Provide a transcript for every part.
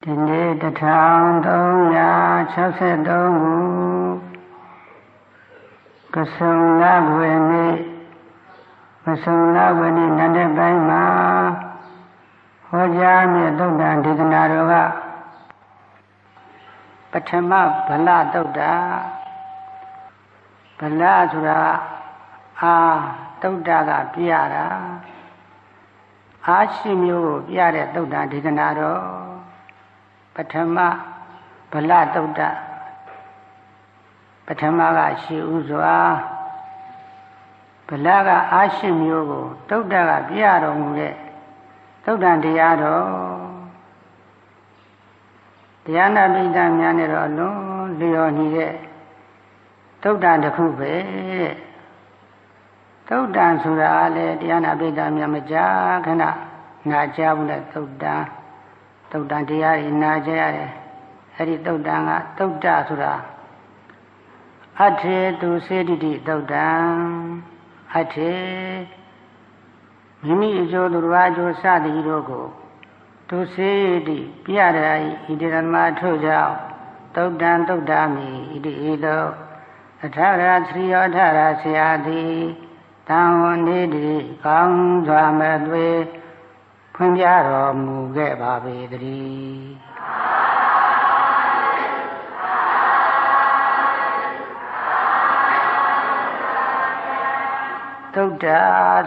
ဒီနေ့1363ခုကဆုံလခွေနေ့နံနက်ပိုင်းမှာဟောကြားမြတ်သုတ္တန်ဒေသနာတော်ကပထမဗလသုတ္တဗလဆိုတာသုတ္တကပြရတာရှိမျိုးကိုပြတဲ့သုတ္တန်ဒေသနာတော်ပထမဗလသုတ္တပထမကရှိဥစွာဗလကရှိမျိုးကိုသုတ္တကပြရတော်မူတဲ့သုတ္တန်တရားတော်တရားနာပိဋကများနဲ့တော့အလွန်လျော်နေတဲ့သုတ္တန်တစ်ခုပဲသုတ္တန်ဆိုတာလည်းတရားနာပိဋကများမကြာခဏနာကြားဘူးလေသုတ္တန်တရားတွေနာကြရတယ်အဲ့ဒီသုတ္တန်ကသုတ္တဆိုတာအထေသူစေတိတိသုတ္တံအထေမိမိအကျိုးသူတစ်ပါးအကျိုးစသည်တို့ကိုသူစေတိပြရ၏ဣတိရမထို့ကြောင့်သုတ္တံသုတ္တမိဣတိဤလောအထာရသရိယောထရဆရာသည်တံဝန္တိတိကောင်းစွာမသွေဖွင့်ပြတော်မူခဲ့ပါပေတည်းသုတ္တ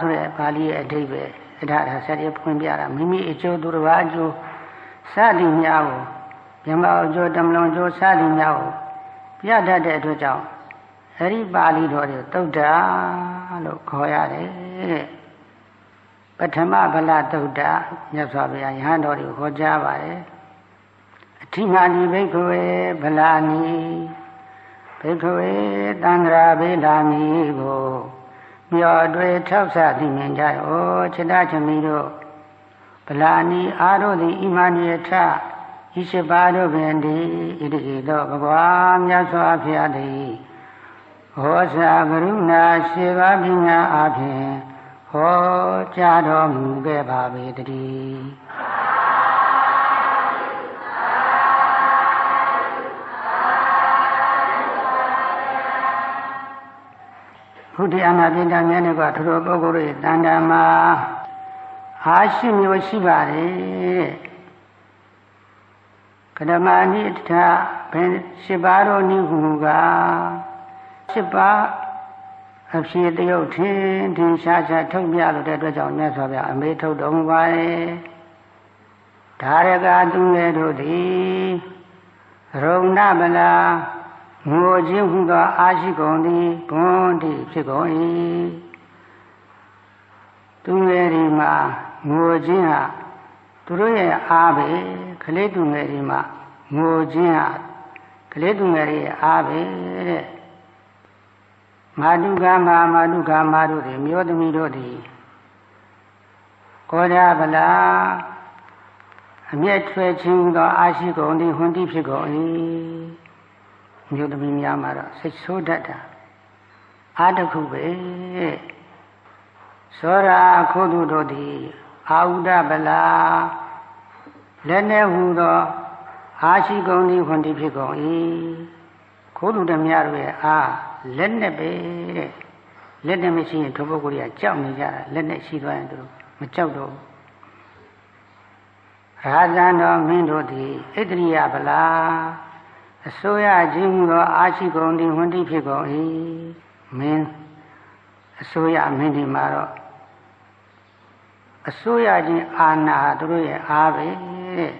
ဆိုတဲ့ပါဠိရဲ့အဓိပ္ပာယ်အထာရဆက်ရဖွင့်ပြတာမိမိအကျိုးသူတစ်ပါးအကျိုးစသည်များကိုမြမအကျိုးတမလွန်ကျိုးစသည်များကိုပြတတ်တဲ့အတွက်ကြောင့်အဲဒီပါဠိတော်တွေသုတ္တလို့ခေါ်ရတယ်တဲ့ပထမဗလသုတ္တမြတ်စွာဘုရားယဟန်တော်တွေဟောကြားပါတယ်အဋ္ဌိမာနိဘိက္ခဝေဗလာနိဘိက္ခဝေသံဃာဗေလာမိကိုမြော်တွေထောက်ဆသိမြင်ကြရောခြေတချမီတို့ဗလာနိအာတို့သည်ဣမာနိယထဤရှိပါတို့ပင်ဒီဣတိသောဘဂဝါမြတ်စွာဘုရားသည်ဟောစာကရုဏာရှိပါပညာအပြင်ဟောကြားတော်မူခဲ့ပါပေတည်းဘုဒ္ဓအနာပိတံမြတ်နဲ့ကထိုပုဂ္ဂိုလ်တွေတန်တမှာရှိမျိုးရှိပါတယ်ကဓမာနိတ္ထဘယ်7ပါးတော်နိဟုက7ပါးအဖြစ်တရုတ်ထင်းရှားရှားထုတ်ပြလို့တဲ့အတွက်ကြောင့်မြတ်စွာဘုရားအမေထုတ်တော်မူပါတယ်ဒါရကသူငယ်တို့သည်ရုံနာဗလာငိုခြင်းဟုသောရှိကုန်သည်ဘွန်းတိဖြစ်ကုန်၏သူငယ်ဒီမှာငိုခြင်းဟာသူတို့ရဲ့အားပဲကလေးသူငယ်ဒီမှာငိုခြင်းဟာကလေးသူငယ်ရဲ့အားပဲတဲ့မာတုကာမတို့သည်မြို့သမီးတို့သည်ကောဓဗလာအမျက်ထွက်ခြင်းသောရှိကုန်သည်ဟွန်တိဖြစ်ကုန်၏မြို့သမီးများမှာတော့စိတ်ဆိုးတတ်တာတစ်ခုပဲသောရာခိုးသူတို့သည်အာဟုဒဗလာလက်နဲ့ဟူသောရှိကုန်သည်ဟွန်တိဖြစ်ကုန်၏ခိုးသူတို့များတို့ရဲ့လက်နဲ့ပဲတဲ့လက်နဲ့မရှိရင်ထိုပုဂ္ဂိုလ်ကြီးကကြောက်နေကြတာလက်နဲ့ရှိသွားရင်သူမကြောက်တော့ရာဇန်တော်မင်းတို့သည်ဣတရိယဗလာအစိုးရခြင်းဟူသောရှိကုန်သည်ဟွန်တိဖြစ်ကုန်၏မင်းအစိုးရမင်းဒီမှာတော့အစိုးရခြင်းအာဏာသူတို့ရဲ့အားပဲတဲ့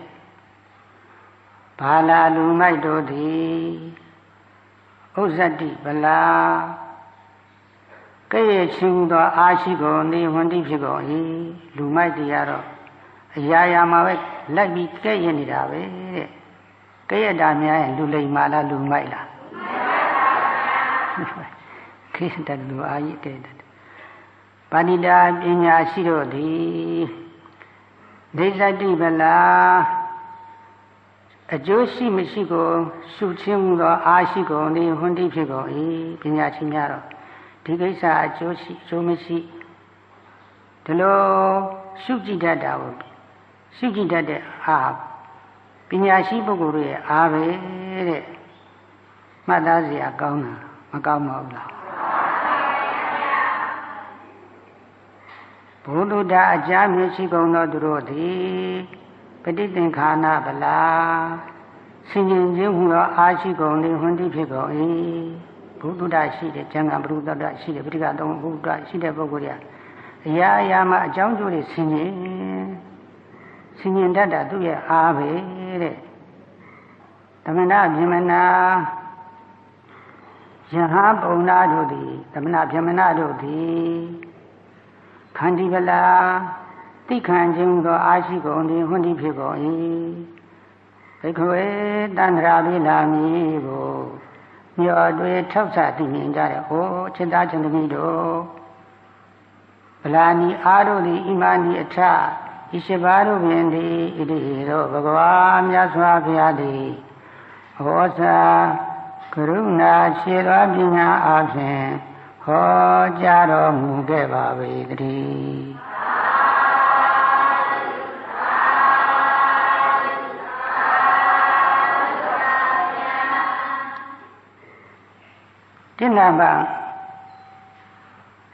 ဘာလာလူမိုက်တို့သည်ဥဇ္ဇတိဗလာကဲ့ရဲ့ချင်းသောရှိကုန်သည်ဟွန်တိဖြစ်ကုန်၏လူမိုက်တရားတော့အရာရာမှာပဲလိုက်ပြီးကဲ့ရဲ့နေတာပဲတဲ့ကဲ့ရဲ့တာများရင်လူလိမ္မာလားလူမိုက်လားခိတ္တလူအာယိကဲ့တဲ့ပါဏိတာပညာရှိတို့သည်ဒိဋ္ဌတိဗလာအကျိုးရှိမရှိကိုရှုချင်းမှုသောရှိကုန်သည်ဟွန်တိဖြစ်ကုန်၏ပညာရှိများတော့ဒီကိစ္စအကျိုးရှိအကျိုးမရှိဒီလိုရှုကြည့်တတ်တာကိုရှုကြည့်တတ်တဲ့ ပညာရှိပုဂ္ဂိုလ်ရဲ့အားပဲတဲ့မှတ်သားစရာကောင်းတာမကောင်းပါဘူးလားဘုဒ္ဓတာအကြမ်းမရှိကုန်သောသူတို့သည်ပဋိသင်္ခါနဗလာဆင်ញင်ခြင်းဟူသောအာရှိကုန်လေဟွန်တိဖြစ်ကုန်၏ဘုဒ္ဓတာရှိတဲ့ဉာဏ်ကဘုဒ္ဓတာရှိတဲ့ပဋိက္ခသုံးဘုဒ္ဓတာရှိတဲ့ပုဂ္ဂိုလ်တွေအရာအရာမှာအကြောင်းကျိုးတွေဆင်ញင်တတ်တာသူ့ရဲ့အားပဲတဲ့သမဏဗြဟ္မဏယဟပုံနာတို့သည်သမဏဗြဟ္မဏတို့သည်ခန္တီဗလာတိခံခြင်းသောအာရှိကုန်သည်ဟွန်တိဖြစ်ကုန်၏ဘိက္ခဝေတန္တရာပိလာမည်ကိုမျောတွေထောက်ဆသိမြင်ကြတဲ့ဟောจิตသားချင်းသမီးတို့ဗလာနီအားတို့သည်ဣမာနီအထဤရှိပါတို့ပင်သည်ဣတိဟိတို့ဘဂဝါမြတ်စွာဘုရားသည်ဟောစာကရုဏာရှိသောပညာအားဖြင့်ဟောကြားတော်မူခဲ့ပါ၏တည်းတိဏ္ဍ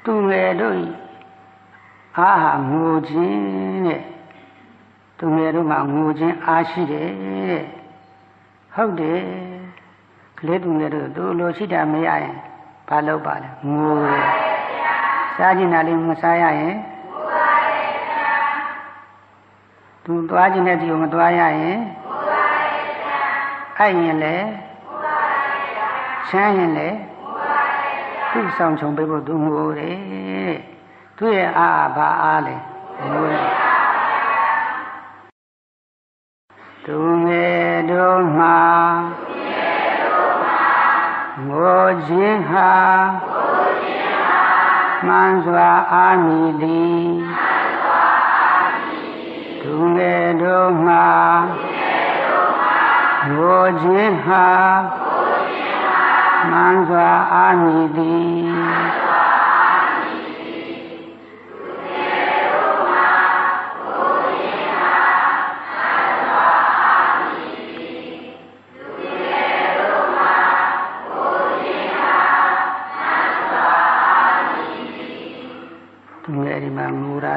သူငယ်တို့အားဟာငိုခြင်းတဲ့သူငယ်တို့မှာငိုခြင်းအားရှိတယ်တဲ့ဟုတ်တယ်ကလေးသူငယ်တို့သူလိုရှိတာမရရင်ဘာလုပ်ပါလဲငိုတယ်စားကျင်တာလေးမစားရရင်သူသွားခြင်းတဲ့ဒီကိုမသွားရရင်အဲ့ရင်လေချမ်းရင်လေသူ့ဆောင်ချုံပေးဖို့သူငိုတယ်သူ့ရဲ့အားဘာအားလဲငိုတယ်သူငယ်တို့မှာငိုခြင်းဟာမှန်စွာအားမည်သည်သူငယ်တို့မှာငိုခြင်းဟာမှန်စွာအားမည်သည်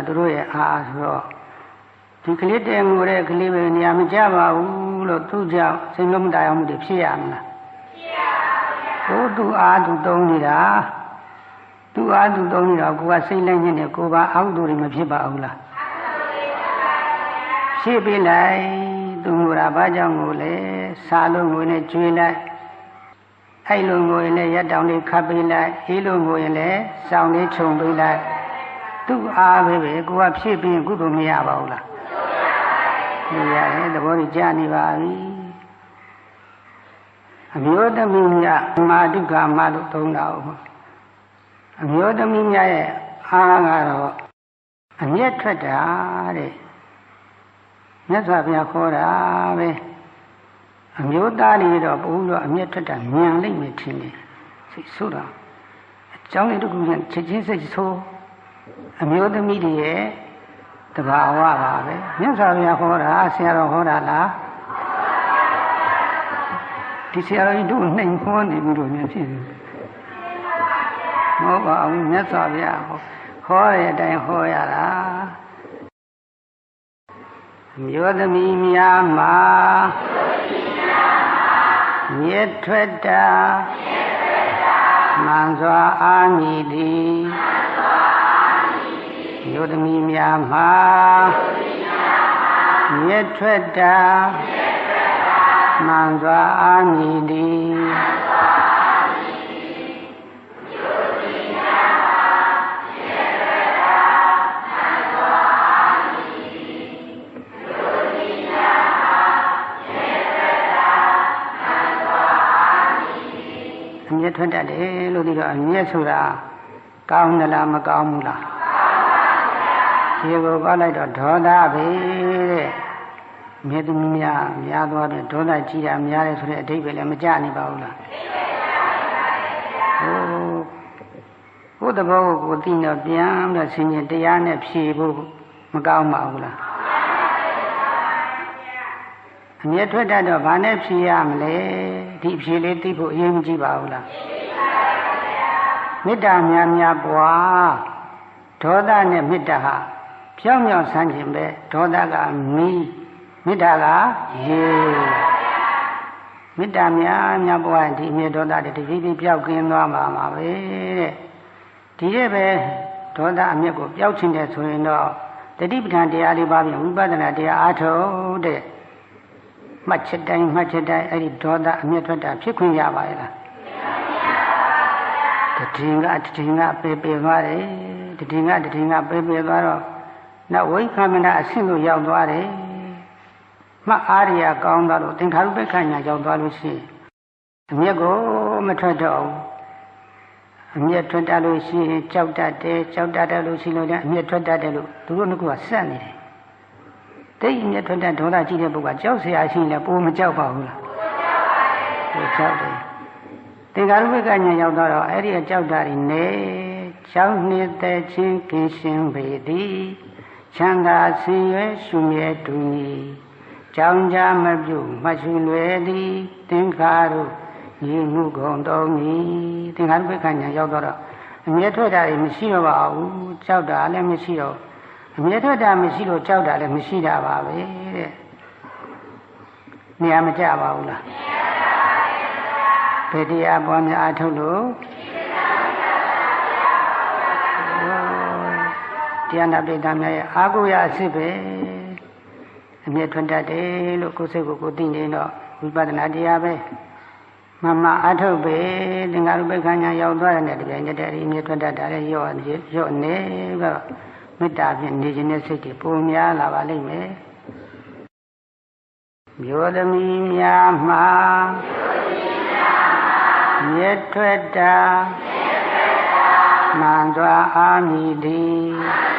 သူတို့ရဲ့အားဆိုတော့ဒီကလေးတဲ့ငိုတဲ့ကလေးပဲနေရာမကျပါဘူးလို့သူ့ကြောင့်စိတ်လုံးမတရားမှုတွေဖြစ်ရမလားဖြစ်ရပါဘူးဘုသူအားသူသုံးနေတာသူအားသူသုံးနေတာကိုကစိတ်လိုက်ညစ်နေကိုပါအောက်သူတွေမဖြစ်ပါဘူးလားဖြစ်ပြီလိုက်သူငိုတာဘာကြောင့်ငိုလဲစားလို့ငိုနေကြွေးလိုက်အဲ့လိုငိုရင်လည်းရက်တောင်လေးခပ်ပေးလိုက်အေးလိုငိုရင်လည်းစောင်းလေးခြုံပေးလိုက်သူ့အားပဲကိုကဖြစ်ပြီးကုသိုလ်မရပါဘူးလားမရတယ်သဘောကြီးကြားနေပါပြီအမျိုးသမီးများမာတုကမလို့သုံးတာဟုတ်အမျိုးသမီးများရဲ့အားကတော့အမျက်ထွက်တာတဲ့မြတ်စွာဘုရားခေါ်တာပဲအမျိုးသားတွေတော့ဘုရားအမျက်ထွက်တာမြန်လိမ့်မယ်ထင်တယ်စိတ်ဆိုးတာအကြောင်းလေးတစ်ခုချင်းချင်းစိတ်ဆိုးအမျိုးသမီးတွေရဲ့တဘာဝပါပဲမြတ်စွာဘုရားဟောတာဆရာတော်ဟောတာလားဒီဆရာတော်ကြီးတို့နှိမ်ခေါ်နေပြီလို့များဖြစ်တယ်မဟုတ်ပါဘူးမြတ်စွာဘုရားဟောတဲ့အတိုင်းဟောရတာအမျိုးသမီးများမှာမြတ်ထွက်တာမှန်စွာအားမည်သည်ယောသမီးများမှာမြတ်ထွက်တာမှန်စွာအားမည်သည်အမျက်ထွက်တတ်တယ်လို့ဒီတော့အမျက်ဆိုတာကောင်းသလားမကောင်းဘူးလားဒီကိုကောက်လိုက်တော့ဒေါသပဲတဲ့မြေသူများသွားတယ်ဒေါသကြီးတာများတယ်ဆိုတဲ့အဓိပ္ပာယ်လည်းမကြနိုင်ပါဘူးလားဟိုသဘောကိုသိတော့ပြန်ပြီးဆင်ញင်တရားနဲ့ဖြေဖို့မကောင်းပါဘူးလား အမြဲထွက်တတ်တော့ဘာနဲ့ဖြေရမလဲဒီဖြေလေးသိဖို့အရေးမကြီးပါဘူးလားမေတ္တာများများပွားဒေါသနဲ့မေတ္တာဟာဖြောင်းဖြောင်းဆန်းခြင်းပဲဒေါသကမီးမေတ္တာကရေမေတ္တာများများပွားဒီအမြဲဒေါသတွေတဖြည်းဖြည်းပျောက်ကင်းသွားမှာပဲတဲ့ဒီရဲ့ပဲဒေါသအမြဲကိုပျောက်ခြင်းတဲ့ဆိုရင်တော့တတိပဋ္ဌာန်တရားလေးပါးဖြင့်ဝိပဿနာတရားအားထုတ်တဲ့မှတ်ချက်တိုင်းအဲ့ဒီဒေါသအမြဲထွက်တာဖြစ်ခွင့်ရပါရဲ့လားတတိယကပေသွားတယ်တတိယကပေသွားတော့နောက်ဝိခမနာအဆင့်လို့ရောက်သွားတယ်မှတ်အားရကောင်းသွားလို့သင်္ခါရုပ္ပခဏညာရောက်သွားလို့ရှိရင်အမြဲကိုမထွက်တော့ဘူးအမြဲထွက်တတ်လို့ရှိရင်ကြောက်တတ်တယ်လို့ရှိလို့လည်းအမြဲထွက်တတ်တယ်လို့သူတို့ကဆက်နေတယ်တိတ်အမြဲထွက်တတ်ဒေါသကြီးတဲ့ပုဂ္ဂိုလ်ကကြောက်เสียရှိရင်လည်းပိုမကြောက်ပါဘူးလားကြောက်တယ်သင်္ခါရုပ္ပကညာရောက်တော့အဲ့ဒီကြောက်တာတွေနဲ့ကြောက်နေတဲ့ချင်းကင်းရှင်းပေသည်ချမ်းသာဆင်းရဲရှုမြဲတူညီကြောင်းကြမပြုတ်မှရှုလွယ်သည်သင်္ခါရုညီမှုကုန်တော်မူသင်္ခါရုပ္ပကညာရောက်တော့အမြဲထွက်တာတွေမရှိတော့ပါဘူးကြောက်တာလည်းမရှိတော့အမြဲထွက်တာမရှိလို့ကြောက်တာလည်းမရှိတာပါပဲတဲ့နေရာမကျပါဘူးလားဘယ်တရားပေါ်များအထုတ်လို့တရားနာပိဋကများရဲ့အာကိုရအစစ်ပဲအမြဲထွန်းတတ်တယ်လို့ကိုယ်စိတ်ကိုသိနေတော့ဝိပဿနာတရားပဲမအထုတ်ပဲသင်္ခါရုပ္ပခဏရောက်သွားတဲ့တပြိုင်တည်းအမြဲထွန်းတတ်တာလည်းရော့နေတော့မေတ္တာဖြင့်နေခြင်းနဲ့စိတ်တွေပုံများလာပါလိမ့်မယ်မျိုးသမီးများမှာမြဲထွက်တာမှန်စွာအာမိသည်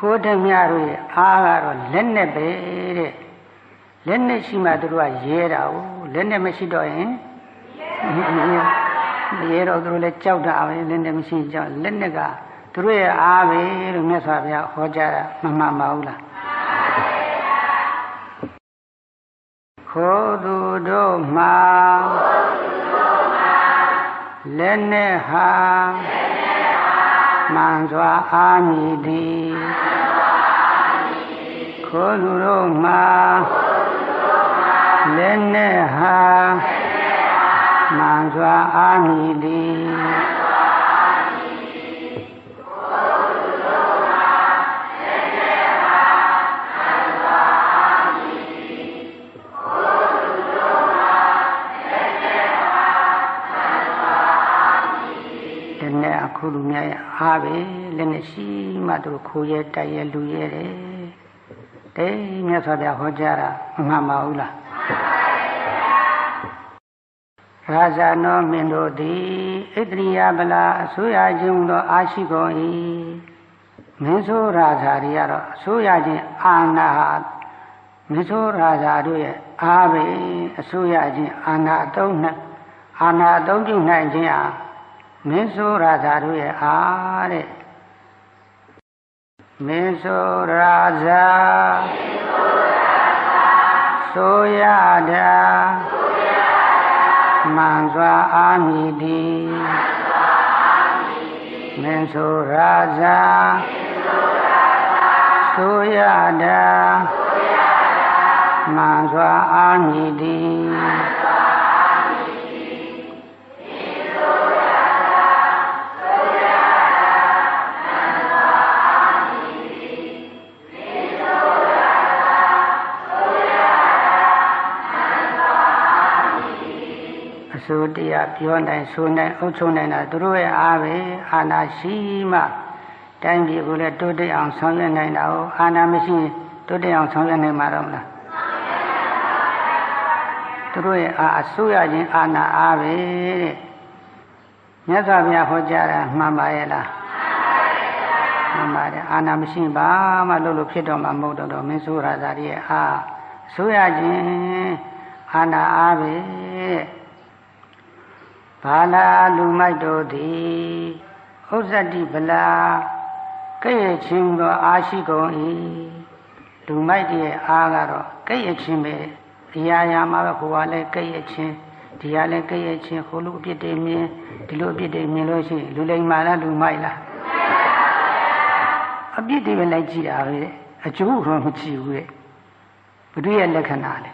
ခိုးတဲ့မြတို့ရဲ့အားကတော့လက်နဲ့ပဲတဲ့လက်နဲ့ရှိမှသူတို့ကရဲတာ哦လက်နဲ့မရှိတော့ရင်မရဲတော့သူတို့လည်းကြောက်တာပဲလက်နဲ့မရှိကြောက်လက်နဲ့ကသူတို့ရဲ့အားပဲလို့မြတ်စွာဘုရားဟောကြားတာမမှန်ပါဘူးလားခိုးသူတို့မှာလက်နဲ့ဟာမှန်စွာအားမည်သည်ခိုးသူတို့မှာလက်နဲ့ဟာမှန်စွာအားမည်သည်ခုလူများရဲ့အားပဲလက်နဲ့ရှိမှသူခိုးရဲတိုက်ရဲလူရဲတယ်တဲ့မြတ်စွာဘုရားဟောကြားတာမမှန်ပါဘူးလားရာဇာနောမင်းတို့သည်ဣတရိယဗလာအစိုးရခြင်းသောအာရှိကုန်၏မင်းဆိုရာဇာတွေကတော့အစိုးရခြင်းအာဏာဟာမင်းဆိုရာဇာတို့ရဲ့အားပဲအစိုးရခြင်းအာဏာအသုံးပြုနိုင်ခြင်းဟာမင်းဆိုရာဇာတို့ရဲ့အားတဲ့မင်းဆိုရာဇာဆိုရတာမှန်စွာအားမည်သည်မင်းဆိုရာဇာဆိုရတာမှန်စွာအားမည်သည်ဆိုတရားပြောနိုင်ဆိုနိုင်အုပ်ချုပ်နိုင်တာသူတို့ရဲ့အားပဲအာဏာရှိမှတိုင်းပြည်ကိုလည်းတိုးတက်အောင်ဆောင်ရွက်နိုင်တာ哦အာဏာမရှိတိုးတက်အောင်ဆောင်ရွက်နိုင်မှာတော့မလားသူတို့ရဲ့အစိုးရခြင်းအာဏာအားပဲတဲ့မြတ်စွာဘုရားဟောကြားတာမှန်ပါရဲ့လား ပါတယ်အာနာမရှိပါမှလို့ဖြစ်တော့မှမဟုတ်တော့မင်းဆိုရတာရဲ့အာဆိုရခြင်းအာနာအားပဲဘာလာလူမိုက်တို့သည်ဥစ္စတိဗလာကဲ့ရဲ့ခြင်းသောအာရှိကုန်၏လူမိုက်ရဲ့အားကတော့ကဲ့ရဲ့ခြင်းပဲအရာရာမှာပဲကိုယ်ကလည်းကဲ့ရဲ့ခြင်းဒီကလည်းကဲ့ရဲ့ခြင်းဟိုလူအပြစ်တွေမြင်ဒီလိုအပြစ်တွေမြင်လို့ရှိရင်လူလိမ္မာလားလူမိုက်လားအပြစ်တွေပဲလိုက်ကြည့်တာပဲအကျိုးတော့မကြည့်ဘူးတဲ့ဘုဒ္ဓရဲ့လက္ခဏာလေ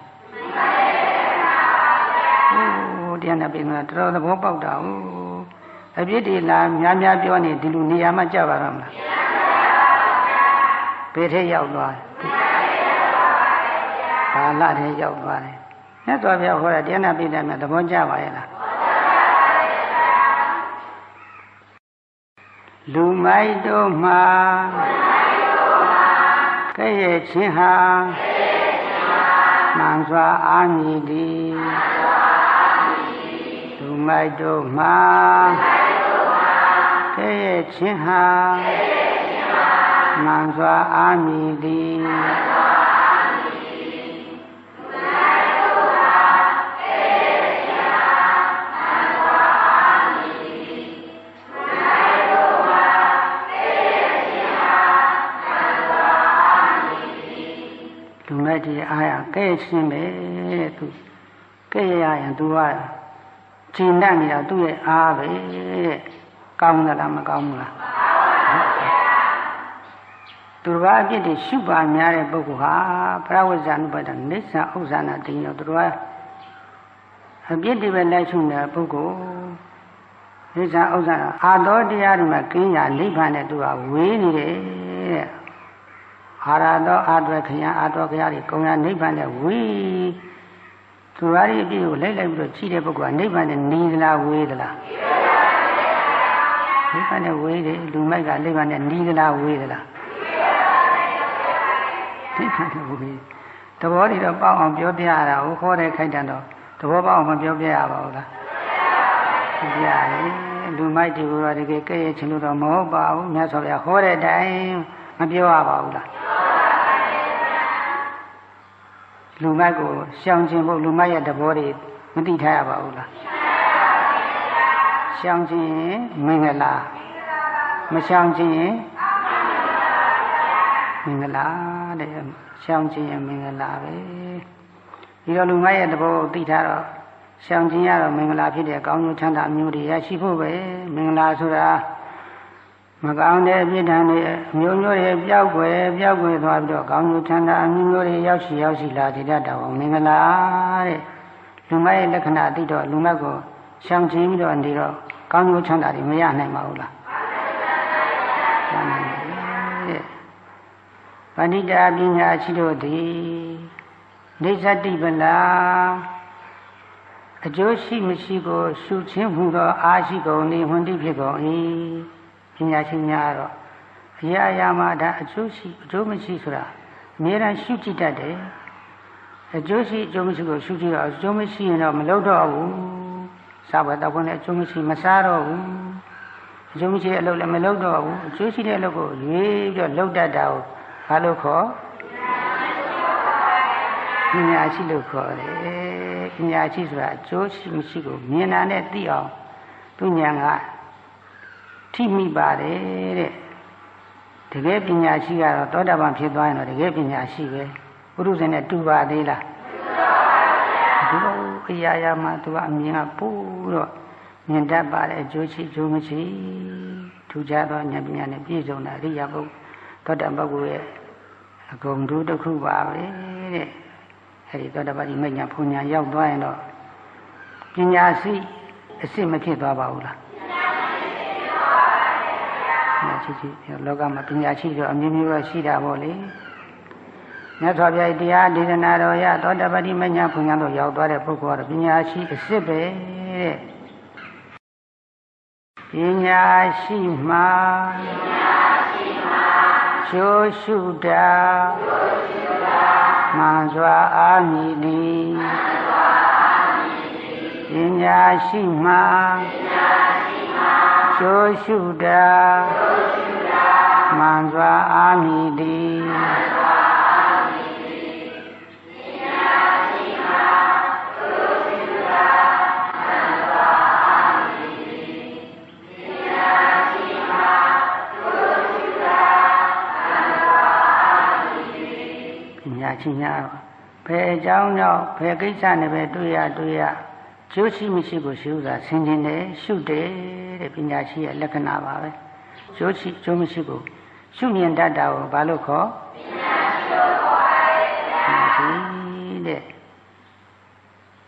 တရားနာပြင်တာတော်တော်သဘောပေါက်တာဟုတ်အပြစ်တွေလားများများပြောနေဒီလိုနေရာမှာကြပါတော့မလားဘယ်ထက်ရောက်သွားဘာလထဲရောက်သွားတယ်မြတ်စွာဘုရားဟောတာတရားနာပြင်တာများသဘောကျပါရဲ့လားလူမိုက်တို့မှာကဲ့ရဲ့ခြင်းဟာမှန်စွာအာမည်သည်လူမိုက်တို့မှာကဲ့ရဲ့ခြင်းဟာမှန်စွာအာမည်သည်ဒီအားရကဲ့ခြင်းပဲသူကဲ့ရရင်သူကကျင့်တတ်နေတာသူ့ရဲ့အားပဲကောင်းသလားမကောင်းဘူးလားသူကအပြစ်တွေရှုပါများတဲ့ပုဂ္ဂိုလ်ဟာပရဝဇ္ဇာနုပဒနိစ္စဥစ္စာနာတင်ရောသူကအပြစ်တွေပဲလိုက်ရှုနေတဲ့ပုဂ္ဂိုလ်နိစ္စဥစ္စာအာသောတရားတွေမှာကင်းရာနိဗ္ဗာန်နဲ့သူကဝေးနေတယ်တဲ့အာရသောအာတွယ်ခရအာတော်ခရတွေကုံရနိဗ္ဗာန်နဲ့ဝေးသူရည်အပြည့်ကိုလိုက်ပြီးတော့ကြည့်တဲ့ပုဂ္ဂိုလ်ကနိဗ္ဗာန်နဲ့နီးသလားဝေးသလားနိဗ္ဗာန်နဲ့ဝေးတယ်လူမိုက်ကနိဗ္ဗာန်နဲ့နီးသလားဝေးသလားနိဗ္ဗာန်နဲ့ဝေးသဘောတွေတော့ပေါက်အောင်ပြောပြရတာကိုခေါ်တဲ့ခိုက်တန်တော့သဘောပေါက်အောင်မပြောပြရပါဘူးလားပြရတယ်လူမိုက်တွေကိုတော့တကယ်ကဲ့ရဲ့ချင်လို့တော့မဟုတ်ပါဘူးမြတ်စွာဘုရားဟောတဲ့အတိုင်းမပြောရပါဘူးလားလူမိုက်ကိုရှောင်ခြင်းဖို့လူမိုက်ရဲ့သဘောတွေမသိထားရပါဘူးလားရှောင်ခြင်းမင်္ဂလာမရှောင်ခြင်းမင်္ဂလာတဲ့ရှောင်ခြင်းမင်္ဂလာပဲဒီတော့လူမိုက်ရဲ့သဘောကိုသိထားတော့ရှောင်ခြင်းရတော့မင်္ဂလာဖြစ်တဲ့ကောင်းကျိုးချမ်းသာမျိုးတွေရရှိဖို့ပဲမင်္ဂလာဆိုတာမကောင်းတဲ့အပြစ်ဒဏ်တွေမျိုးမျိုးတွေပျောက်ွယ်သွားပြီးတော့ကောင်းကျိုးချမ်းသာမျိုးမျိုးတွေရောက်ရှိလာတည်တတ်တာမင်္ဂလာတဲ့လူမိုက်ရဲ့လက္ခဏာသိတော့လူမိုက်ကိုရှောင်ခြင်းပြီးတော့နေတော့ကောင်းကျိုးချမ်းသာတွေမရနိုင်ပါဘူးလားပဏိတာပညာရှိတို့သည်နေသတိပလာအကျိုးရှိမရှိကိုရှုခြင်းမှုသောအာရှိကုန်၏ဝန္တိဖြစ်ကုန်၏ပညာရှိများတော့အရာရာမှာဒါအကျိုးရှိအကျိုးမရှိဆိုတာအများအားရှုကြည့်တတ်တယ်အကျိုးရှိအကျိုးမရှိကိုရှုကြည့်တော့အကျိုးမရှိရင်တော့မလုပ်တော့ဘူးစားပွဲတော့ဘုန်းနဲ့အကျိုးမရှိမစားတော့ဘူးအကျိုးမရှိတဲ့အလုပ်လည်းမလုပ်တော့ဘူးအကျိုးရှိတဲ့အလုပ်ကိုရွေးပြီးတော့လုပ်တတ်တာကိုဘာလို့ခေါ်ပညာရှိလို့ခေါ်တယ်ပညာရှိဆိုတာအကျိုးရှိမရှိကိုမြင်တာနဲ့သိအောင်သူဉာဏ်ကထိမိပါတယ်တဲ့တကယ်ပညာရှိကတော့သောတာပန်ဖြစ်သွားရင်တော့တကယ်ပညာရှိပဲပုရုဇဉ်နဲ့တူပါသေးလားတူပါဘူးအရာရာမှာသူကအမြင်ကပို့တော့မြင်တတ်ပါတယ်အကျိုးရှိအကျိုးမရှိထူးခြားသောဉာဏ်ပညာနဲ့ပြည့်စုံတာအရိယာပုဂ္ဂိုလ်သောတာပန်ပုဂ္ဂိုလ်ရဲ့အကုန်တူတစ်ခုပါပဲတဲ့အဲဒီသောတာပတိမဉ္ဇဉ်ဘုံညာရောက်သွားရင်တော့ပညာရှိအစစ်မဖြစ်သွားပါဘူးလားပညာရှိလောကမှာပညာရှိတော့အမျိုးမျိုးတော့ရှိတာပေါ့လေမြတ်စွာဘုရားတရားဒေသနာတော်ရသောတာပတိမဉ္ဇဉ်ဘုံညာတို့ရောက်သွားတဲ့ပုဂ္ဂိုလ်ကတော့ပညာရှိအစစ်ပဲတဲ့ပညာရှိမှကျိုးရှုတာမှန်စွာအာမည်သည်ပညာရှိမှကျိုးရှုတာ မှန်စွာအားမည်သည်ချင်းများဘယ်အကြောင်းကြောင့်ဘယ်ကိစ္စနဲ့ပဲတွေ့ရကျိုးရှိမရှိကိုရှုတာဆင်ခြင်တယ်ရှုတယ်တဲ့ပညာရှိရဲ့လက္ခဏာပါပဲကျိုးမရှိကိုရှုမြင်တတ်တာကိုဘာလို့ခေါ်ပညာရှိလို့ခေါ်ပါတယ်တဲ့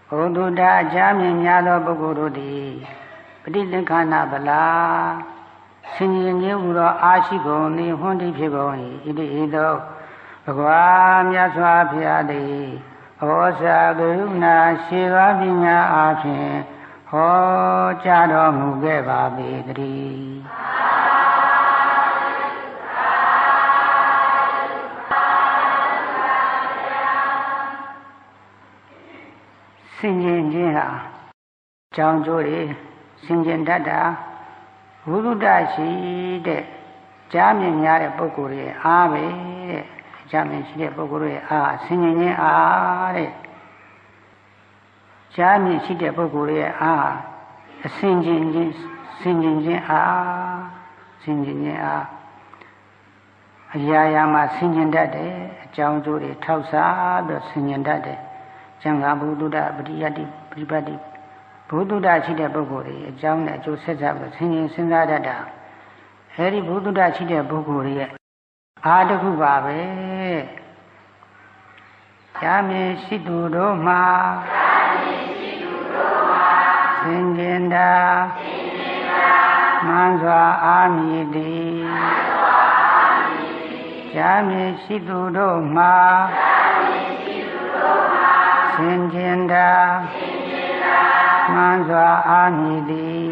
ဘုဒ္ဓတာအကြမြင်များသောပုဂ္ဂိုလ်တို့သည်ပဋိသင်္ခါနဗလာဆင်ခြင်ခြင်းဟူသောအာရှိကုန်သည်ဟွန်းတိဖြစ်ကုန်၏ဣတိဤသို့ဘဂဝါမြတ်စွာဘုရားသည်ဩဇာကရုဏာရှိသောပညာအားဖြင့်ဟောကြားတော်မူခဲ့ပါပေတည်းဆင်ခြင်ခြင်းဟာကြောင်းကျိုးတွေဆင်ခြင်တတ်တာဝိသုဒ္ဓရှိတဲ့ကြားမြင်များတဲ့ပုဂ္ဂိုလ်တွေအားပဲတဲ့ကြားမြင်ရှိတဲ့ပုဂ္ဂိုလ်တွေအားဆင်ခြင်ခြင်းအားတဲ့ကြားမြင်ရှိတဲ့ပုဂ္ဂိုလ်တွေအားအဆင်ခြင်ခြင်းအားအရာမှာဆင်ခြင်တတ်တယ်အကြောင်းကျိုးတွေထောက်စားပြီးဆင်ခြင်တတ်တယ်ကျန်ကဘုဒ္ဓပရိယတ္တိပရိပတ်တိဘုဒ္ဓရှိတဲ့ပုဂ္ဂိုလ်တွေအကြောင်းနဲ့အကျိုးဆက်ကြပြီးဆင်ခြင်စဉ်းစားတတ်တာအဲဒီဘုဒ္ဓရှိတဲ့ပုဂ္ဂိုလ်တွေရဲ့အားတစ်ခုပါပဲရှားမြင်ရှိသူတို့မှာသင်္ကြန်တာမှန်စွာအားမည်သည်ရှားမြင်ရှိသူတို့မှာသင်္ကြန်တာမှန်စွာအားမည်သည်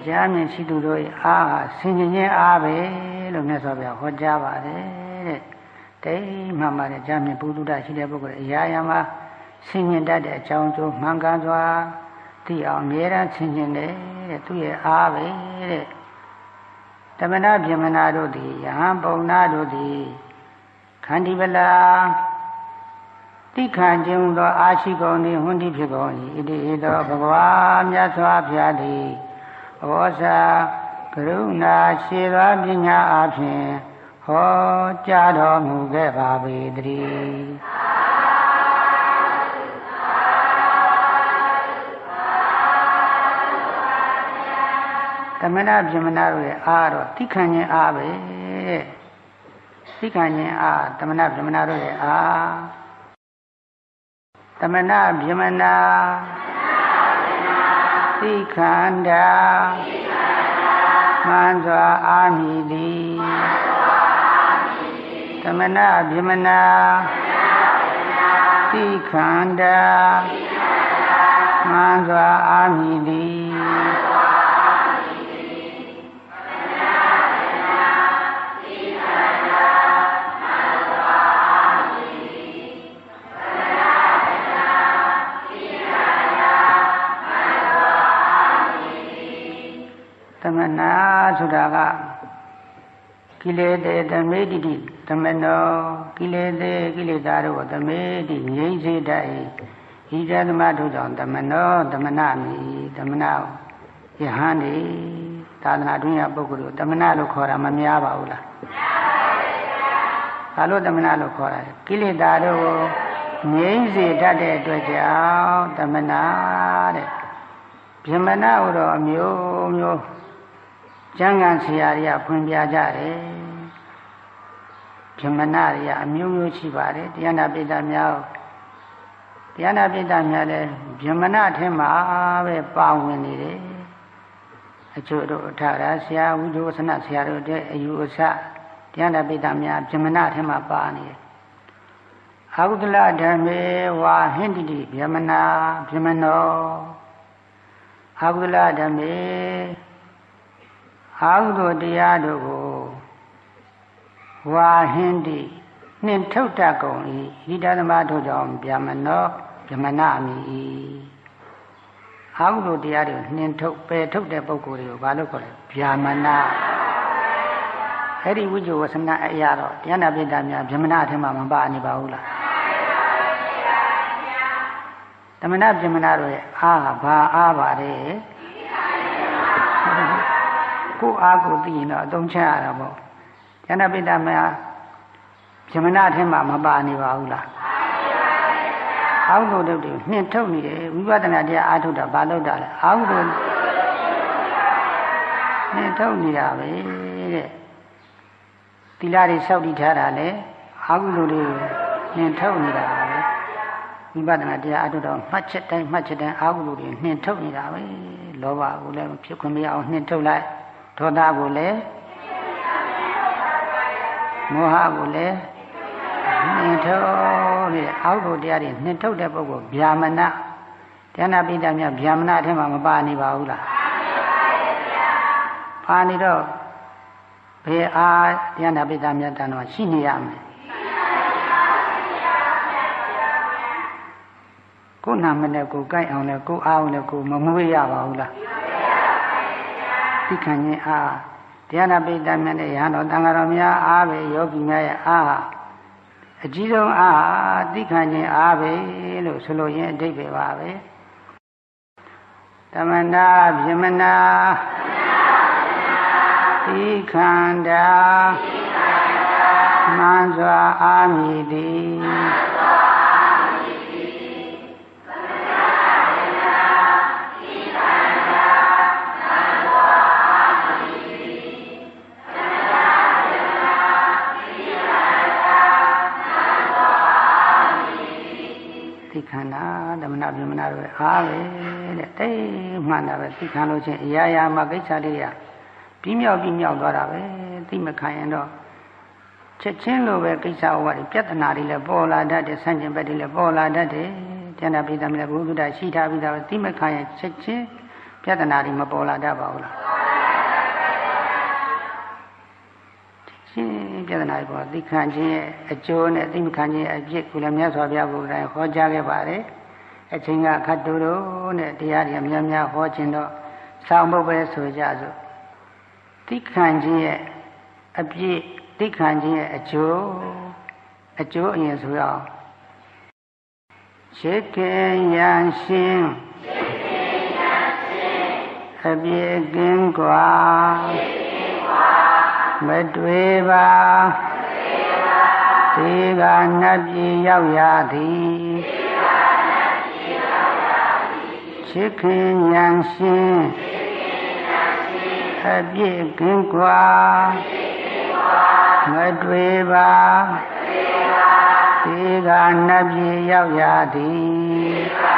ကြားမြင်ရှိသူတို့အားဆင်ခြင်ခြင်းအားပဲလို့မြတ်စွာဘုရားဟောကြားပါတယ်တဲ့တိတ်မှန်ပါတယ်ကြားမြင်ဘုဒ္ဓရှိတဲ့ပုဂ္ဂိုလ်အရာမှာဆင်ခြင်တတ်တဲ့အကြောင်းကျိုးမှန်ကန်စွာသိအောင်အမြဲတမ်းဆင်ခြင်တယ်တဲ့သူရဲ့အားပဲတဲ့တမနာပြမနာတို့သည်ယဟန်ပုံနာတို့သည်ခန္တီပလာတိခံခြင်းသောအာရှိကုန်သည်ဟွန်းတိဖြစ်ကုန်၏ဣတိဧသောဘဂဝါမြတ်စွာဘုရားသည်ဩဇာကရုဏာရှိသောပညာအားဖြင့်ဟောကြားတော်မူခဲ့ပါပေတည်းတမနာပြမနာတို့ရဲ့အားတော့တိခံခြင်းအားပဲတိခံခြင်းအားတမနာပြမနာတို့ရဲ့အားတမနာပြမနာသိခန္ဓာမှန်စွာအားမည်သည်သမဏဗြဟ္မနာသိခန္ဓာမှန်စွာအားမည်သည်သမဏဆိုတာကကိလေသာသမေတိတိသမနောကိလေသာကိလေသာတို့သမေတိငြိမ့်စေတတ်၏ဤဇသမတို့ကြောင့်သမနောသမဏမိသမဏယဟန်ဒီသာသနာတွင်ရပုဂ္ဂိုလ်တို့သမဏလို့ခေါ်တာမများပါဘူးလားဘာလို့သမဏလို့ခေါ်တာလဲကိလေသာတို့ကိုငြိမ့်စေတတ်တဲ့အတွက်ကြောင့်သမဏတဲ့ဗြဟ္မဏဟူသောအမျိုးမျိုးကျမ်းဂန်ဆရာတွေကဖွင့်ပြကြတယ်ဗြဟ္မဏတွေကအမျိုးမျိုးရှိပါတယ်တရားနာပိဋကများလည်းဗြဟ္မဏထဲမှာပဲပါဝင်နေတယ်အချို့တို့အထာရဆရာဝိဒုဝဆနဆရာတို့တဲ့အယူအဆတရားနာပိဋကများဗြဟ္မဏထဲမှာပါနေတယ်အာဟုဒလဓမ္မေဝါဟိန္တိတိဗြဟ္မဏဗြဟ္မဏောအာဟုဒလဓမ္မေ အာဟုသောတရားတို့ကိုဝါဟင်းတိနှင်ထုတ်တတ်ကုန်၏ဣဒသမတို့ကြောင့်ဗျမနောဗျမနာအမိ၏အာဟုသောတရားတွေနှင်ထုတ်ပယ်ထုတ်တဲ့ပုဂ္ဂိုလ်တွေကိုဘာလို့ခေါ်လဲဗျမနာအဲ့ဒီဝိဇ္ဇဝဆမနာအရာတော့တရားနာပိဋကများဗျမနာအထက်မှာမပါနေပါဘူးလားသမဏဗျမနာတို့ရဲ့အားဘာအားပါတယ်ကိုအားကိုသိရင်တော့အသုံးချရတာပေါ့တရားနာပိဋကများဗျမနာအထက်မှာမပါနေပါဘူးလားအာဟုတို့တွေနှင်ထုတ်နေတယ်ဝိပဿနာတရားအားထုတ်တာဘာလို့တာလဲအာဟုတို့နှင်ထုတ်နေတာပဲတဲ့သီလတွေစောင့်တည်ထားတာလေအာဟုတို့တွေနှင်ထုတ်နေတာပဲဝိပဿနာတရားအားထုတ်တော့မှတ်ချက်တိုင်းအာဟုတို့တွေနှင်ထုတ်နေတာပဲလောဘကိုလည်းဖြစ်ခွင့်မရအောင်နှင်ထုတ်လိုက်ဒေါသကိုလည်းမောဟကိုလည်းနှင်ထုတ်တဲ့အာဟုတရားတွေနှင်ထုတ်တဲ့ပုဂ္ဂိုလ်ဗျာမဏတရားနာပိဋကများဗျာမဏအထက်မှာမပါနေပါဘူးလားပါနေတော့ဘယ်အားတရားနာပိဋကများတန်တော့ရှိနေရမယ်ကိုယ်နာမနဲ့ကိုယ်ကြိုက်အောင်လဲကိုယ်အားအောင်လဲကိုယ်မမွေးရပါဘူးလားသိခံခြင်းအားတရားနာပိဋကများနဲ့ရဟန်းတော်တန်ဃာတော်များအားပဲယောဂီများရဲ့အားအကြီးဆုံးအားသိခံခြင်းအားပဲလို့ဆိုလို့ရင်အဓိပ္ပာယ်ပါပဲတမနာဗျမနာသိခန္ဓာမှန်စွာအာမိသည်သိခန္ဓာဓမ္မနာဗျမနာတွေအားပဲတဲ့တိတ်မှန်တာပဲသိခံလို့ချင်းအရာရာမှာကိစ္စလေးရပြီးမြောက်သွားတာပဲသိမခံရင်တော့ချက်ချင်းလိုပဲကိစ္စဥပါဒ်ပြဿနာတွေလည်းပေါ်လာတတ်တယ်ဆန့်ကျင်ဘက်တွေလည်းပေါ်လာတတ်တယ်ကျန်တာပိဋကမလည်းဘုဒ္ဓရှိထားပြီးသားပဲသိမခံရင်ချက်ချင်းပြဿနာတွေမပေါ်လာတတ်ပါဘူးလားပြဿနာတွေပေါ်သိခံခြင်းရဲ့အကျိုးနဲ့သိမခံခြင်းရဲ့အပြစ်ကိုလည်းမြတ်စွာဘုရားကိုယ်တိုင်ဟောကြားခဲ့ပါတယ်အချိန်ကခတ်တူတို့နဲ့တရားတွေများများဟောခြင်းတော့စောင့်ဖို့ပဲဆိုကြစို့သိခံခြင်းရဲ့အပြစ်သိခံခြင်းရဲ့အကျိုးအရင်ဆိုရအောင်ရှေကေယံရှင်အပြစ်ကင်းกว่าမတွေ့ပါဒီကနတ်ပြည်ရောက်ရသည်ချစ်ခင်ရန်ရှင်အပြည့်ကင်းกว่าမတွေ့ပါဒီကနတ်ပြည်ရောက်ရသည်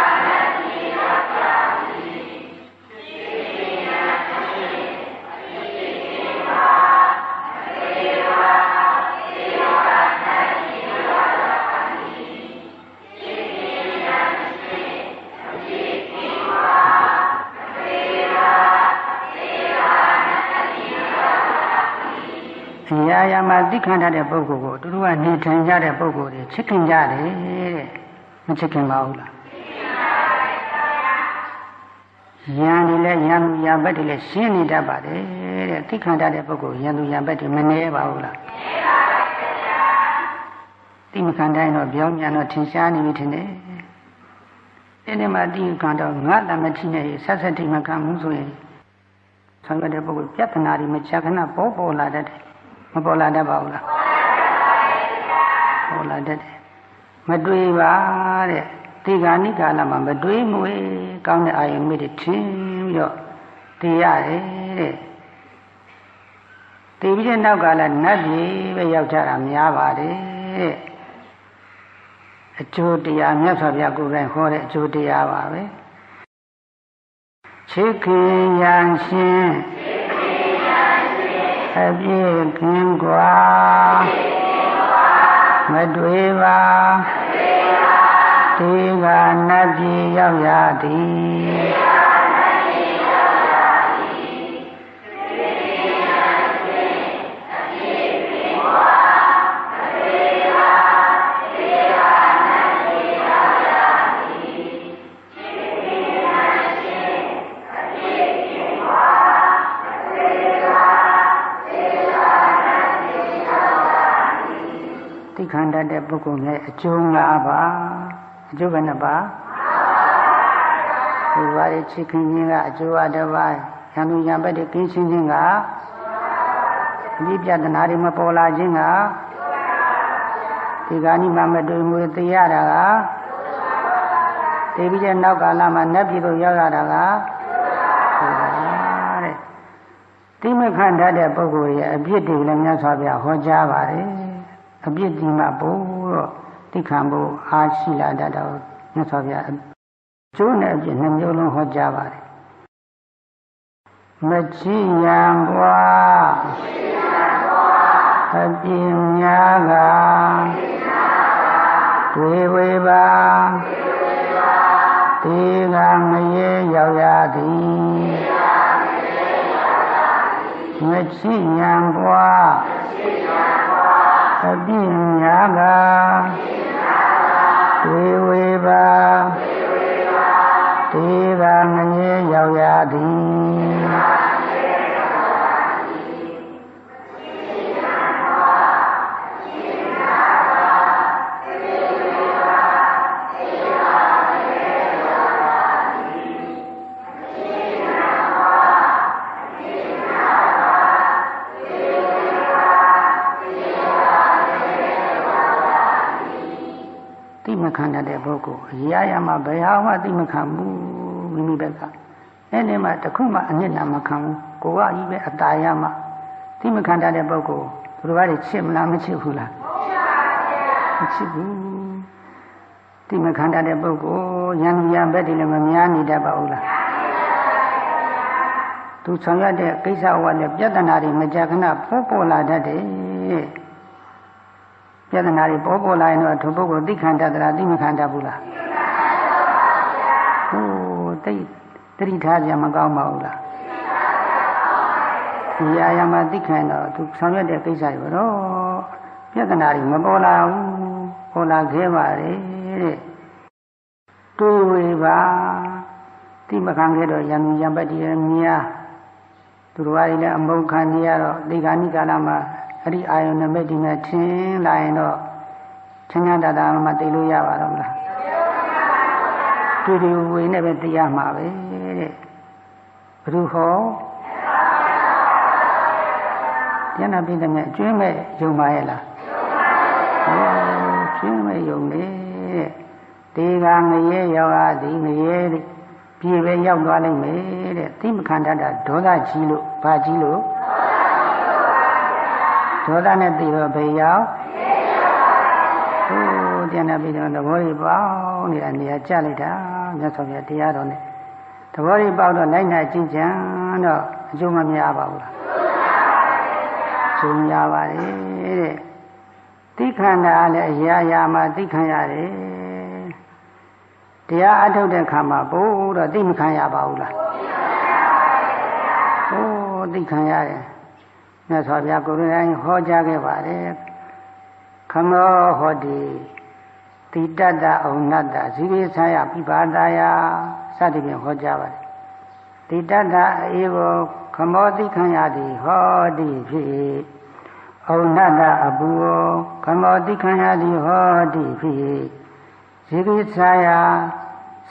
ရာရာမှာသိခံတဲ့ပုဂ္ဂိုလ်ကိုသူတို့ကနေထိုင်ကြတဲ့ပုဂ္ဂိုလ်တွေချစ်ခင်ကြတယ်တဲ့မချစ်ခင်ပါဘူးလားယံတွေလည်းယံဘက်တွေလည်းရှင်းနေတတ်ပါတယ်တဲ့သိခံတဲ့ပုဂ္ဂိုလ်ယံသူယံဘက်တွေမနေပါဘူးလားသိမခံတိုင်းတော့ပြောင်းပြန်တော့ထင်ရှားနေပြီထင်တယ်ဒီမှာသိခံတော့ငါတမတိနဲ့ဆက်ထိမခံဘူးဆိုရင်ဆောင်ရတဲ့ပုဂ္ဂိုလ်ပြဿနာတွေမချခဏပေါ်လာတတ်တယ်မပေါ်လာတတ်ပါဘူးလားပေါ်လာတတ်တယ်မတွေ့ပါတဲ့ဒီကဏိကာလမှာမတွေ့မွေကောင်းတဲ့အာယုံမိတွေထင်းပြီးတော့သိရတယ်တဲ့သိပြီးတဲ့နောက်ကာလနတ်ပြည်ပဲရောက်ကြတာများပါတယ်တဲ့အကျိုးတရားမြတ်စွာဘုရားကိုယ်တိုင်ဟောတဲ့အကျိုးတရားပါပဲချစ်ခင်ရန်ရှင်အပြည့်ကင်းกว่าမတွေ့ပါဒီကနတ်ပြည်ရောက်ရသည် သိခံတတ်တဲ့ပုဂ္ဂိုလ်ရဲ့အကျိုး၅ပါးအကျိုးဘယ်နှပါးဒီပါးချစ်ခင်ခြင်းကအကျိုးအတစ်ပါးရံသူရံပတ်တဲ့ကင်းရှင်းခြင်းကအပြည့်ပြတနာတွေမပေါ်လာခြင်းကဒီကနေ့မှမတွေ့မွေသိရတာကဒီပြီးတဲ့နောက်ကာလမှာနတ်ပြည်သို့ရောက်ရတာကတဲ့တိမခန္ဓာတဲ့ပုဂ္ဂိုလ်ရဲ့အပြစ်တွေလည်းမြတ်စွာဘုရားဟောကြားပါတယ်အပြစ်ဒီမှာပို့တော့သိခံဖို့အားရှိလာတတ်တော့မြတ်စွာဘုရားကျိုးနဲ့အပြစ်နှမျိုးလုံးဟောကြားပါတယ်မချီရန်ပွားအပြစ်များကတွေဝေပါဒီကမရေရောက်ရသည်မချီရန်ပွားအပြစ်များကတွေဝေပါဒီကမရေရောက်ရသည်ခန္ဓာတဲ့ပုဂ္ဂိုလ်ရရမှာဘယ်ဟာမှသိမခံဘူးမိမိဘက်ကအဲ့ဒီမှာတခုမှအနှစ်နာမခံဘူးကိုကကြီးပဲအတာရမှာသိမခံတတ်တဲ့ပုဂ္ဂိုလ်သူတို့ကချစ်မလားမချစ်ဘူးလားမချစ်ဘူးသိမခံတတ်တဲ့ပုဂ္ဂိုလ်ရံဘက်တွေလည်းမများနေတတ်ပါဘူးလားသူဆောင်ရတဲ့ကိစ္စဝါနဲ့ပြဿနာတွေမကြာခဏပေါ်လာတတ်တယ်ပြဿနာတွေပေါ်လာရင်တော့သူပုဂ္ဂိုလ်သိခံတတ်သလားသိမခံတတ်ဘူးလားဟိုတိတ်ထားကြမကောင်းပါဘူးလားဒီအရာမှာသိခံတော့သူဆောင်ရွက်တဲ့ကိစ္စတွေတော့ပြဿနာတွေမပေါ်လာဘူးပေါ်လာခဲ့ပါလေတဲ့တွေးဝေပါသိမခံခဲ့တော့ရံပတ်တည်းများသူတို့ကလည်းအမုန်းခံနေရတော့ဒီကနေ့ကာလမှာအဲ့ဒီအာယုန်နမိတ်ဒီနဲ့ထင်းလာရင်တော့ချမ်းသာတာမှသိလို့ရပါတော့မလားတွေ့ဝေနဲ့ပဲသိရမှာပဲတဲ့ဘုဟောကျန်တာပြည့်တဲ့ကျွင်းမဲ့ယုံပါရဲ့လားကျွင်းမဲ့ယုံနေဒီကငရဲရောက်ရသည်ငရဲပြေပဲရောက်သွားလိမ့်မယ်တဲ့သိမခံတတ်တာဒေါသကြီးလို့ဘာကြီးလို့ဒေါသနဲ့သိတော့ဘယ်ရောက်ဟိုကျန်တဲ့ပြည်တော်သဘောကြီးပေါင်းနေတာနေရာကျလိုက်တာမြတ်စွာဘုရားတရားတော်နဲ့သဘောကြီးပေါက်တော့လိုက်နာကြည့်ကြံတော့အကျိုးမများပါဘူးလားကျိုးများပါလေတဲ့သိခန္ဓာလည်းအရာရာမှာသိခံရတယ်တရားအထုတ်တဲ့ခါမှာပို့တော့သိမခံရပါဘူးလားဟိုသိခံရတယ်မြတ်စွာဘုရားကိုယ်တိုင်ဟောကြားခဲ့ပါတယ်ခမောဟောတိတိတတ္တဩနတ္တဇိဝေဆာယပိပါဒာယစသဖြင့်ဟောကြားပါတယ်တိတတ္တအေဘောခမောတိခံရသည်ဟောတိဖြစ်ဩနတ္တအပူခမောတိခံရသည်ဟောတိဖြစ်ဇိဝေဆာယ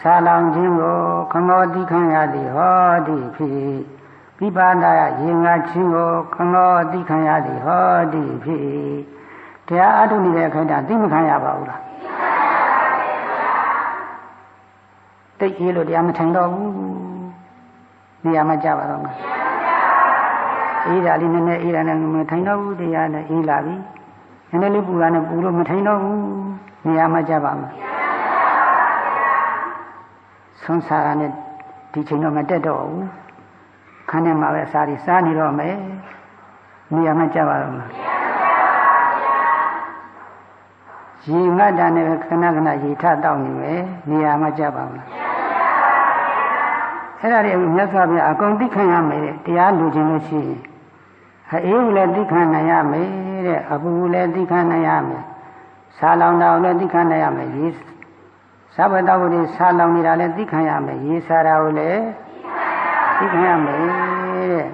ဆာလောင်ခြင်းကိုခမောတိခံရသည်ဟောတိဖြစ်ပိပါဒာယရေငါချင်းကိုခမောတိခံရသည်ဟောတိဖြစ်တရားအထုနေတဲ့ခိုင်တာသိမခံရပါဘူးလားတိတ်ကြီးလို့တရားမထိုင်တော့ဘူးနေရာမကြပါတော့ဘူးအေးဒါလေးနည်းနည်းအေးတာနဲ့မထိုင်တော့ဘူးတရားနဲ့အေးလာပြီနည်းနည်းလေးပူတာနဲ့ပူလို့မထိုင်တော့ဘူးနေရာမကြပါဘူးဆုံးစားရနဲ့ဒီချိန်တော့မတက်တော့ဘူးခန်းထဲမှာပဲစားပြီးစားနေတော့မယ်နေရာမကြပါတော့ဘူးရေငတ်တာနဲ့ခဏခဏရေထတောက်နေမယ်နေရာမကြပါဘူးအဲ့ဒါတွေမြတ်စွာဘုရားအကုန်သိခံရမယ်တဲ့တရားလူချင်းလို့ရှိရင်အေးလည်းသိခံနိုင်ရမယ်တဲ့အပူလည်းသိခံနိုင်ရမယ်စားလောင်တာလည်းသိခံနိုင်ရမယ်ရေစားဘတော်ကိုစားလောင်နေတာလည်းသိခံရမယ်ရေစားတာကိုလည်းသိခံရမယ်တဲ့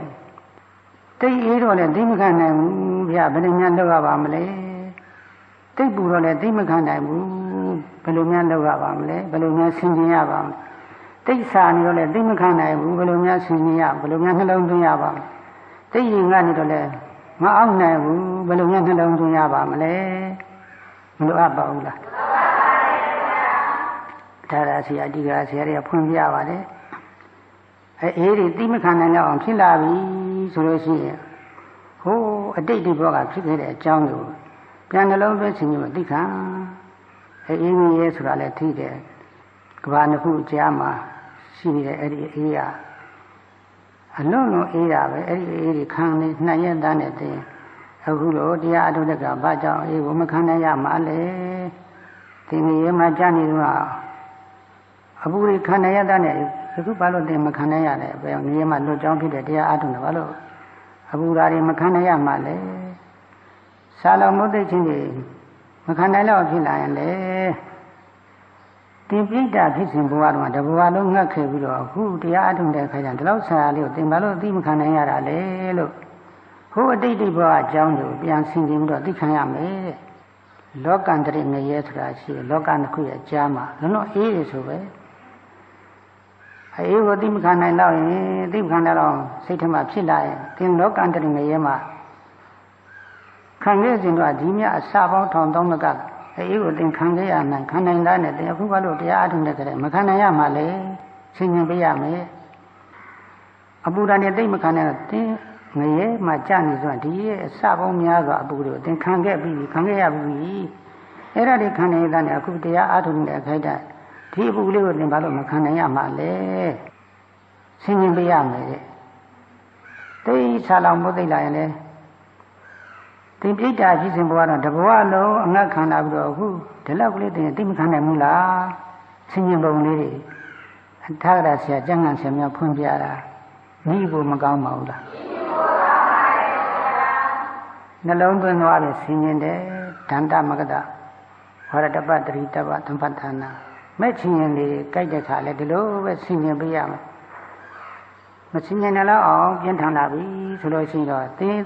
တိတ်အေးတော့လည်းသိမခံနိုင်ဘူးဗျဘယ်နှများလောက်ရပါမလဲ တိတ်ပူတော့လည်းတိတ်မခံနိုင်ဘူးဘယ်လိုများလုပ်ရပါမလဲဘယ်လိုများဆင်ခြင်ရပါမလဲတိတ်ဆာနေတော့လည်းတိတ်မခံနိုင်ဘူးဘယ်လိုများဆင်ခြင်ရဘယ်လိုများနှလုံးသွင်းရပါမလဲတိတ်ရင်ကနေတော့လည်းမအောင်နိုင်ဘူးဘယ်လိုများနှလုံးသွင်းရပါမလဲမလိုအပ်ပါဘူးလားဒါရဆရာဒီကဆရာတွေကဖွင့်ပြပါတယ်အေးဒီတိမခံနိုင်တော့အောင်ဖြစ်လာပြီဆိုလို့ရှိရင်ဟိုးအတိတ်ဒီဘောကဖြစ်ခဲ့တဲ့အကြောင်းကိုပြန်နှလုံးသွင်းခြင်းကိုသိခံအေးကြီးရဲဆိုတာလည်းသိတယ်ကဘာနှစ်ခုကြားမှာရှိနေတဲ့အဲ့ဒီအေးရအလုံးလုံးအေးတာပဲအဲ့ဒီအေးဒီခံနေနှစ်ရက်တန်းနဲ့တည်းအခုလိုတရားအထုတ်တဲ့ကဘာကြောင့်အေးကိုမခံနိုင်ရမှာလဲဒီငရေမှာကြားနေတော့အပူတွေခံနိုင်ရတဲ့နဲ့အခုဘာလို့တင်မခံနိုင်ရလဲဘယ်ငရေမှာလွတ်ကြောင်းဖြစ်တဲ့တရားအထုတ်တယ်ဘာလို့အပူဓာတွေမခံနိုင်ရမှာလဲစာလုံးမုတ်သိချင်းတွေမခံနိုင်တော့ဖြစ်လာရင်လေတင်ပြိတ္တာဖြစ်စဉ်ဘဝတော့တဘဝလုံးငတ်ခဲ့ပြီးတော့အခုတရားအထုတ်တဲ့ခါကျဒီလောက်ဆရာလေးကိုတင်ဘာလို့သိမခံနိုင်ရတာလဲလို့ဟိုအတိတ်ဘဝအကြောင်းကိုပြန်ဆင်ခြင်ပြီးတော့သိခံရမယ်တဲ့လောကန္တရိငရဲဆိုတာရှိတယ်လောကနှစ်ခုရဲ့အကြားမှာလုံးလုံးအေးရဆိုပဲအေးကိုသိမခံနိုင်တော့ရင်သိမခံတော့စိတ်ထဲမှာဖြစ်လာရင်သင်လောကန္တရိငရဲမှာခံခဲ့စဉ်တော့ဒီမြအစပေါင်းထောင်တောင်းမကအေးကိုသင်ခံခဲ့ရနိုင်ခံနိုင်တာနဲ့သင်အခုဘာလို့တရားအထုတ်နေကြတယ်မခံနိုင်ရမှာလေဆင်ញင်ပေးရမယ်အပူဓာနဲ့သိမခံနိုင်တော့သင်ငရဲမှာကြာနေဆိုဒီရဲ့အစပေါင်းများစွာအပူတွေကိုသင်ခံခဲ့ပြီးခံခဲ့ရပြီးအဲ့ဒါတွေခံနေတာနဲ့အခုတရားအထုတ်နေတဲ့အခိုက်အတန့်ဒီအပူလေးကိုသင်ဘာလို့မခံနိုင်ရမှာလဲဆင်ញင်ပေးရမယ်တဲ့သိဆာလောင်မို့သိလာရင်လေသင်ပြိတ္တာဖြစ်စဉ်ဘဝတော့တဘဝလုံးအငတ်ခံလာပြီးတော့အခုဒီလောက်ကလေးသင်သိမခံနိုင်ဘူးလားဆင်ញင်ပုံလေးတွေအထာရဆရာကျမ်းဂန်ဆရာများဖွင့်ပြတာမိဖို့မကောင်းပါဘူးလားနှလုံးသွင်းသွားပြီဆင်ញင်တယ်ဒန္တမကတဝရတပတရိတပသမ္ပတနာမဲ့ဆင်ញင်လေးကြိုက်တဲ့ခါလဲဒီလိုပဲဆင်ញင်ပေးရမယ်မဆင်ញင်တော့အောင်ပြင်းထန်လာပြီဆိုလို့ရှိရင်တော့သင်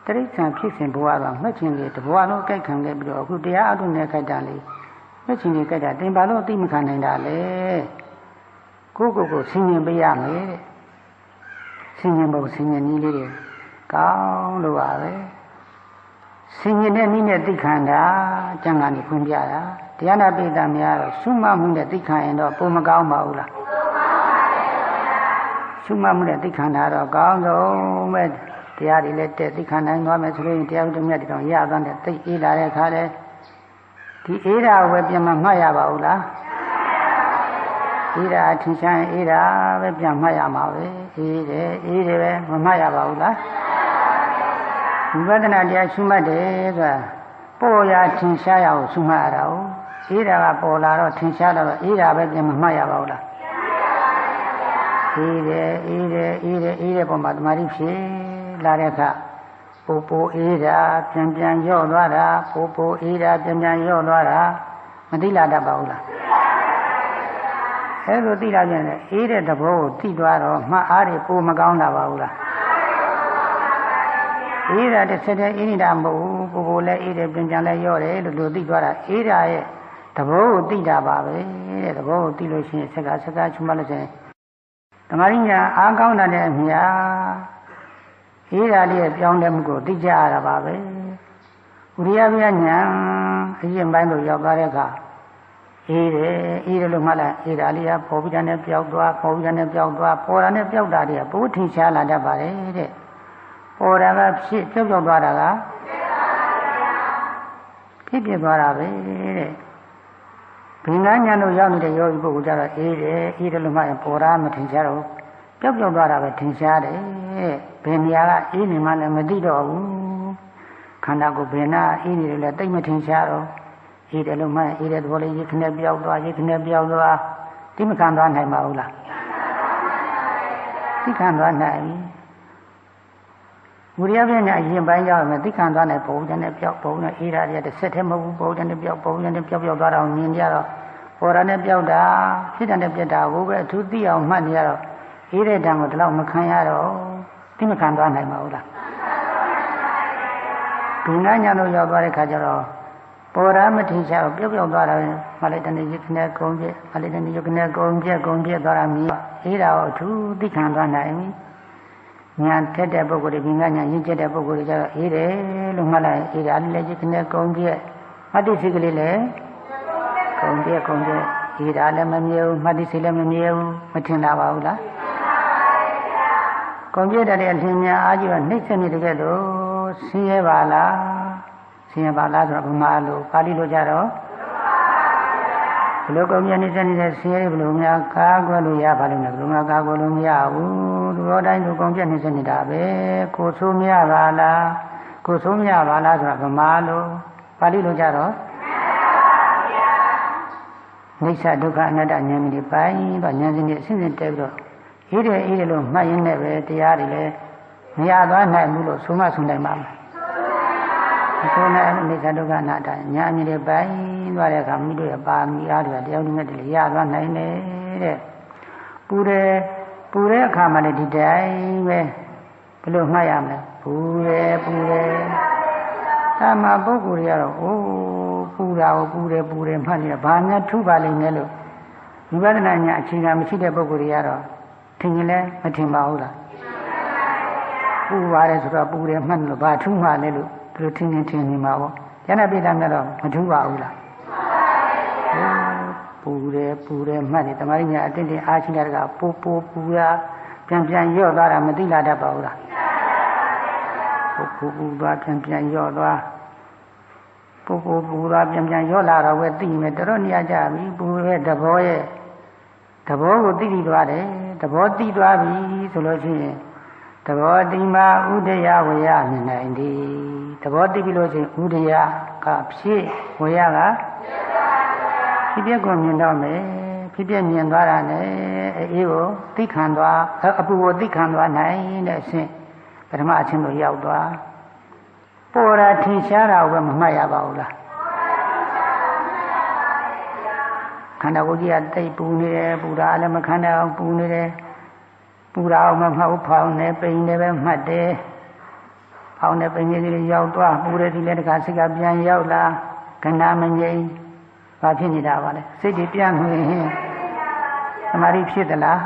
တရိစ္ဆာန်ဖြစ်စဉ်ဘဝကမှတ်ခြင်းလေးတဘဝလုံးကြိုက်ခံခဲ့ပြီးတော့အခုတရားအထုနဲ့ကြိုက်တာလေးမှတ်ခြင်းလေးကြိုက်တာသင်ဘာလို့အသိမခံနိုင်တာလဲကိုဆင်ញင်ပေးရမယ်တဲ့ဆင်ញင်ဖို့ဆင်ញင်နည်းလေးတွေကောင်းလို့ပါပဲဆင်ញင်တဲ့နည်းနဲ့သိခံတာကျမ်းဂန်ကိုဖွင့်ပြတာတရားနာပိဋကများတော့ရှုမှတ်မှုနဲ့သိခံရင်တော့ပုံမကောင်းပါဘူးလားရှုမှတ်မှုနဲ့သိခံတာတော့ကောင်းဆုံးပဲတရားတွေလည်းတက်သိခံနိုင်သွားမယ်ဆိုရင်တရားဥဒ္ဓမြတ်တောင်ရသွားတဲ့သိအေးလာတဲ့အခါလဲဒီအေးတာကိုပဲပြန်မှတ်ရပါဘူးလားအေးတာအထင်ရှားအေးတာပဲပြန်မှတ်ရမှာပဲအေးတယ်ပဲမမှတ်ရပါဘူးလားဝိပဿနာတရားရှုမှတ်တယ်ဆိုတာပေါ်ရထင်ရှားရအောင်ရှုမှတ်ရတာ哦အေးတာကပေါ်လာတော့ထင်ရှားတော့အေးတာပဲပြန်မမှတ်ရပါဘူးလားအေးတယ်ပုံမှာတမာတိဖြစ်လာတဲ့အခါပိုအေးတာပြန်ရော့သွားတာပိုအေးတာပြန်ရော့သွားတာမသိလာတတ်ပါဘူးလားအဲလိုသိလာပြန်တယ်အေးတဲ့သဘောကိုသိသွားတော့မှတ်အားတွေပိုမကောင်းလာပါဘူးလားအေးတာတစ်ဆက်တည်းအေးနေတာမဟုတ်ဘူးပိုလည်းအေးတယ်ပြန်လည်းရော့တယ်လို့သိသွားတာအေးတာရဲ့သဘောကိုသိတာပါပဲတဲ့သဘောကိုသိလို့ရှိရင်စကားချွတ်မှလို့ဆိုရင်ဓမ္မရင်းညာအားကောင်းတဲ့အမြာအေးဓာလေးရဲ့ပြောင်းလဲမှုကိုသိကြရတာပါပဲဥရိယပြညာအရင်ပိုင်းလို့ရောက်သွားတဲ့အခါအေးတယ်လို့မှလည်းအေးဓာလေးကပေါ်ပြီးတဲ့ပြောက်သွားပေါ်တာနဲ့ပြောက်တာတွေကပိုထင်ရှားလာတတ်ပါတယ်တဲ့ပေါ်တာကဖြစ်ပြောက်သွားတာကဖြစ်သွားတာပဲတဲ့ဘင်္ဂညာတို့ရောက်နေတဲ့ယောဂီပုဂ္ဂိုလ်ကြတော့အေးတယ်လို့မှပေါ်တာမထင်ရှားတော့ပြောက်သွားတာပဲထင်ရှားတယ်ဘယ်နေရာကအေးနေမှလည်းမသိတော့ဘူးခန္ဓာကိုယ်ဘယ်နာအေးနေတယ်လဲတိတ်မထင်ရှားတော့အေးတယ်လို့မှအေးတဲ့သဘောလေးရခနဲ့ပြောက်သွားတိမခံသွားနိုင်ပါဘူးလားတိခံသွားနိုင်ဝိရိယပြညာအရင်ပိုင်းရောက်မယ်တိခံသွားနိုင်ပုံနဲ့ပြောက်ပုံနဲ့အေးတာတွေတစ်ဆက်တည်းမဟုတ်ဘူးပုံနဲ့ပြောက်သွားတော့မြင်ကြတော့ပေါ်တာနဲ့ပြောက်တာဖြစ်တဲ့နဲ့ပြက်တာကိုပဲအထူးသိအောင်မှတ်နေရတော့အေးတဲ့တံကိုဒီလောက်မခံရတော့တိမခံသွားနိုင်ပါဘူးလားဘုရားညာတို့ရောက်သွားတဲ့ခါကျတော့ ပေါ်ရာမထင်ရှားပြုတ်ပြုတ်သွားတာမလိုက်တနေ့ရခနဲ့ကုံပြက်မလိုက်တနေ့ရခနဲ့ကုံပြက်သွားတာမြည်အေးတာကိုအထူးသိခံသွားနိုင်ပြီညာတက်တဲ့ပုဂ္ဂိုလ်တွေညာရင့်ကျက်တဲ့ပုဂ္ဂိုလ်တွေကျတော့အေးတယ်လို့မှတ်လိုက်အေးတာလည်းရခနဲ့ကုံပြက်မတ္တိစိတ်ကလေးလည်းကုံပြက်အေးတာလည်းမမြဲဘူးမတ္တိစိတ်လည်းမမြဲဘူးမထင်လာပါဘူးလားကုံပြက်တဲ့အထင်များအားကြီးတော့နှိမ့်ဆက်နေတကယ်လို့ဆင်းရဲပါလားဆင်းရဲပါလားဆိုတော့ဗမာလိုပါဠိလိုကြတော့ဘယ်လိုကုံပြက်နေတဲ့ဆင်းရဲဘယ်လိုများကားကွယ်လို့ရပါလိမ့်မယ်ဘယ်လိုများကားကွယ်လို့မရဘူးသူတော်တိုင်းသူကုံပြက်နေတဲ့နေတာပဲကိုဆိုးမရပါလားကိုဆိုးမရပါလားဆိုတော့ဗမာလိုပါဠိလိုကြတော့နိစ္စဒုက္ခအနတ္တဉာဏ်ကြီးပိုင်းတော့ဉာဏ်စဉ်ကြီးအစဉ်တက်ပြီးတော့အေးတယ်လို့မှတ်ရင်းနဲ့ပဲတရားတွေလည်းမရသွားနိုင်ဘူးလို့ဆိုမှဆိုနိုင်ပါမယ်ဆိုနေနိစ္စဒုက္ခအနတ္တဉာဏ်ကြီးပိုင်းသွားတဲ့အခါမိတို့ရဲ့ပါမီအားတွေတရားဥဒ္ဓမြတ်တွေရသွားနိုင်တယ်တဲ့ပူတဲ့အခါမှလည်းဒီတိုင်းပဲဘယ်လိုမှတ်ရမလဲပူတယ်ဒါမှပုဂ္ဂိုလ်တွေကတော့အိုးပူတာကိုပူတယ်မှတ်နေတာဘာများထူပါလိမ့်မယ်လို့ဝိပဿနာဉာဏ်အခြေခံမရှိတဲ့ပုဂ္ဂိုလ်တွေကတော့ထင်ရင်လည်းမထင်ပါဘူးလားပူပါတယ်ဆိုတော့ပူတယ်မှတ်လို့ဘာထူးမှလဲလို့သူတို့ထင်နေမှာပေါ့ကျန်တဲ့ပိဋကများတော့မထူးပါဘူးလားပူတယ်မှတ်တယ်တမားကြီးညာအတင်းအားရှိတာကပူတာပြန်ရော့သွားတာမသိလာတတ်ပါဘူးလားပူသွားပြန်ရော့သွားပူသွားပြန်ရော့လာတော့ဝဲသိမယ်တော်တော်နေရာကြပြီပူရဲ့သဘောကိုသိပြီးသွားတယ်သဘောသိသွားပြီဆိုလို့ရှိရင်သဘောတိမာဥဒယဝေယမြင်နိုင်သည်သဘောသိပြီလို့ရှိရင်ဥဒယကဖြစ်ဝေယကဖြစ်ပြကိုမြင်တော့မယ်ဖြစ်ပြမြင်သွားတာနဲ့အေးကိုသိခံသွားအပူကိုသိခံသွားနိုင်တဲ့အဆင့်ပထမအချင်းတို့ရောက်သွားပေါ်တာထင်ရှားတာကိုပဲမမှတ်ရပါဘူးလားခန္ဓာကိုယ်ကြီးကတိတ်ပူနေတယ်ပူတာလည်းမခန္ဓာအောင်ပူနေတယ်ပူတာအောင်မမှတ်ဘူးဖောင်းနေပိန်နေပဲမှတ်တယ်ဖောင်းနေပိန်နေကြီးရောက်သွားပူတဲ့ဒီလည်းတခါစိတ်ကပြန်ရောက်လာခဏမငြိမ်ဘာဖြစ်နေတာပါလဲစိတ်တွေပြန်နေရင်သမာဓိဖြစ်သလား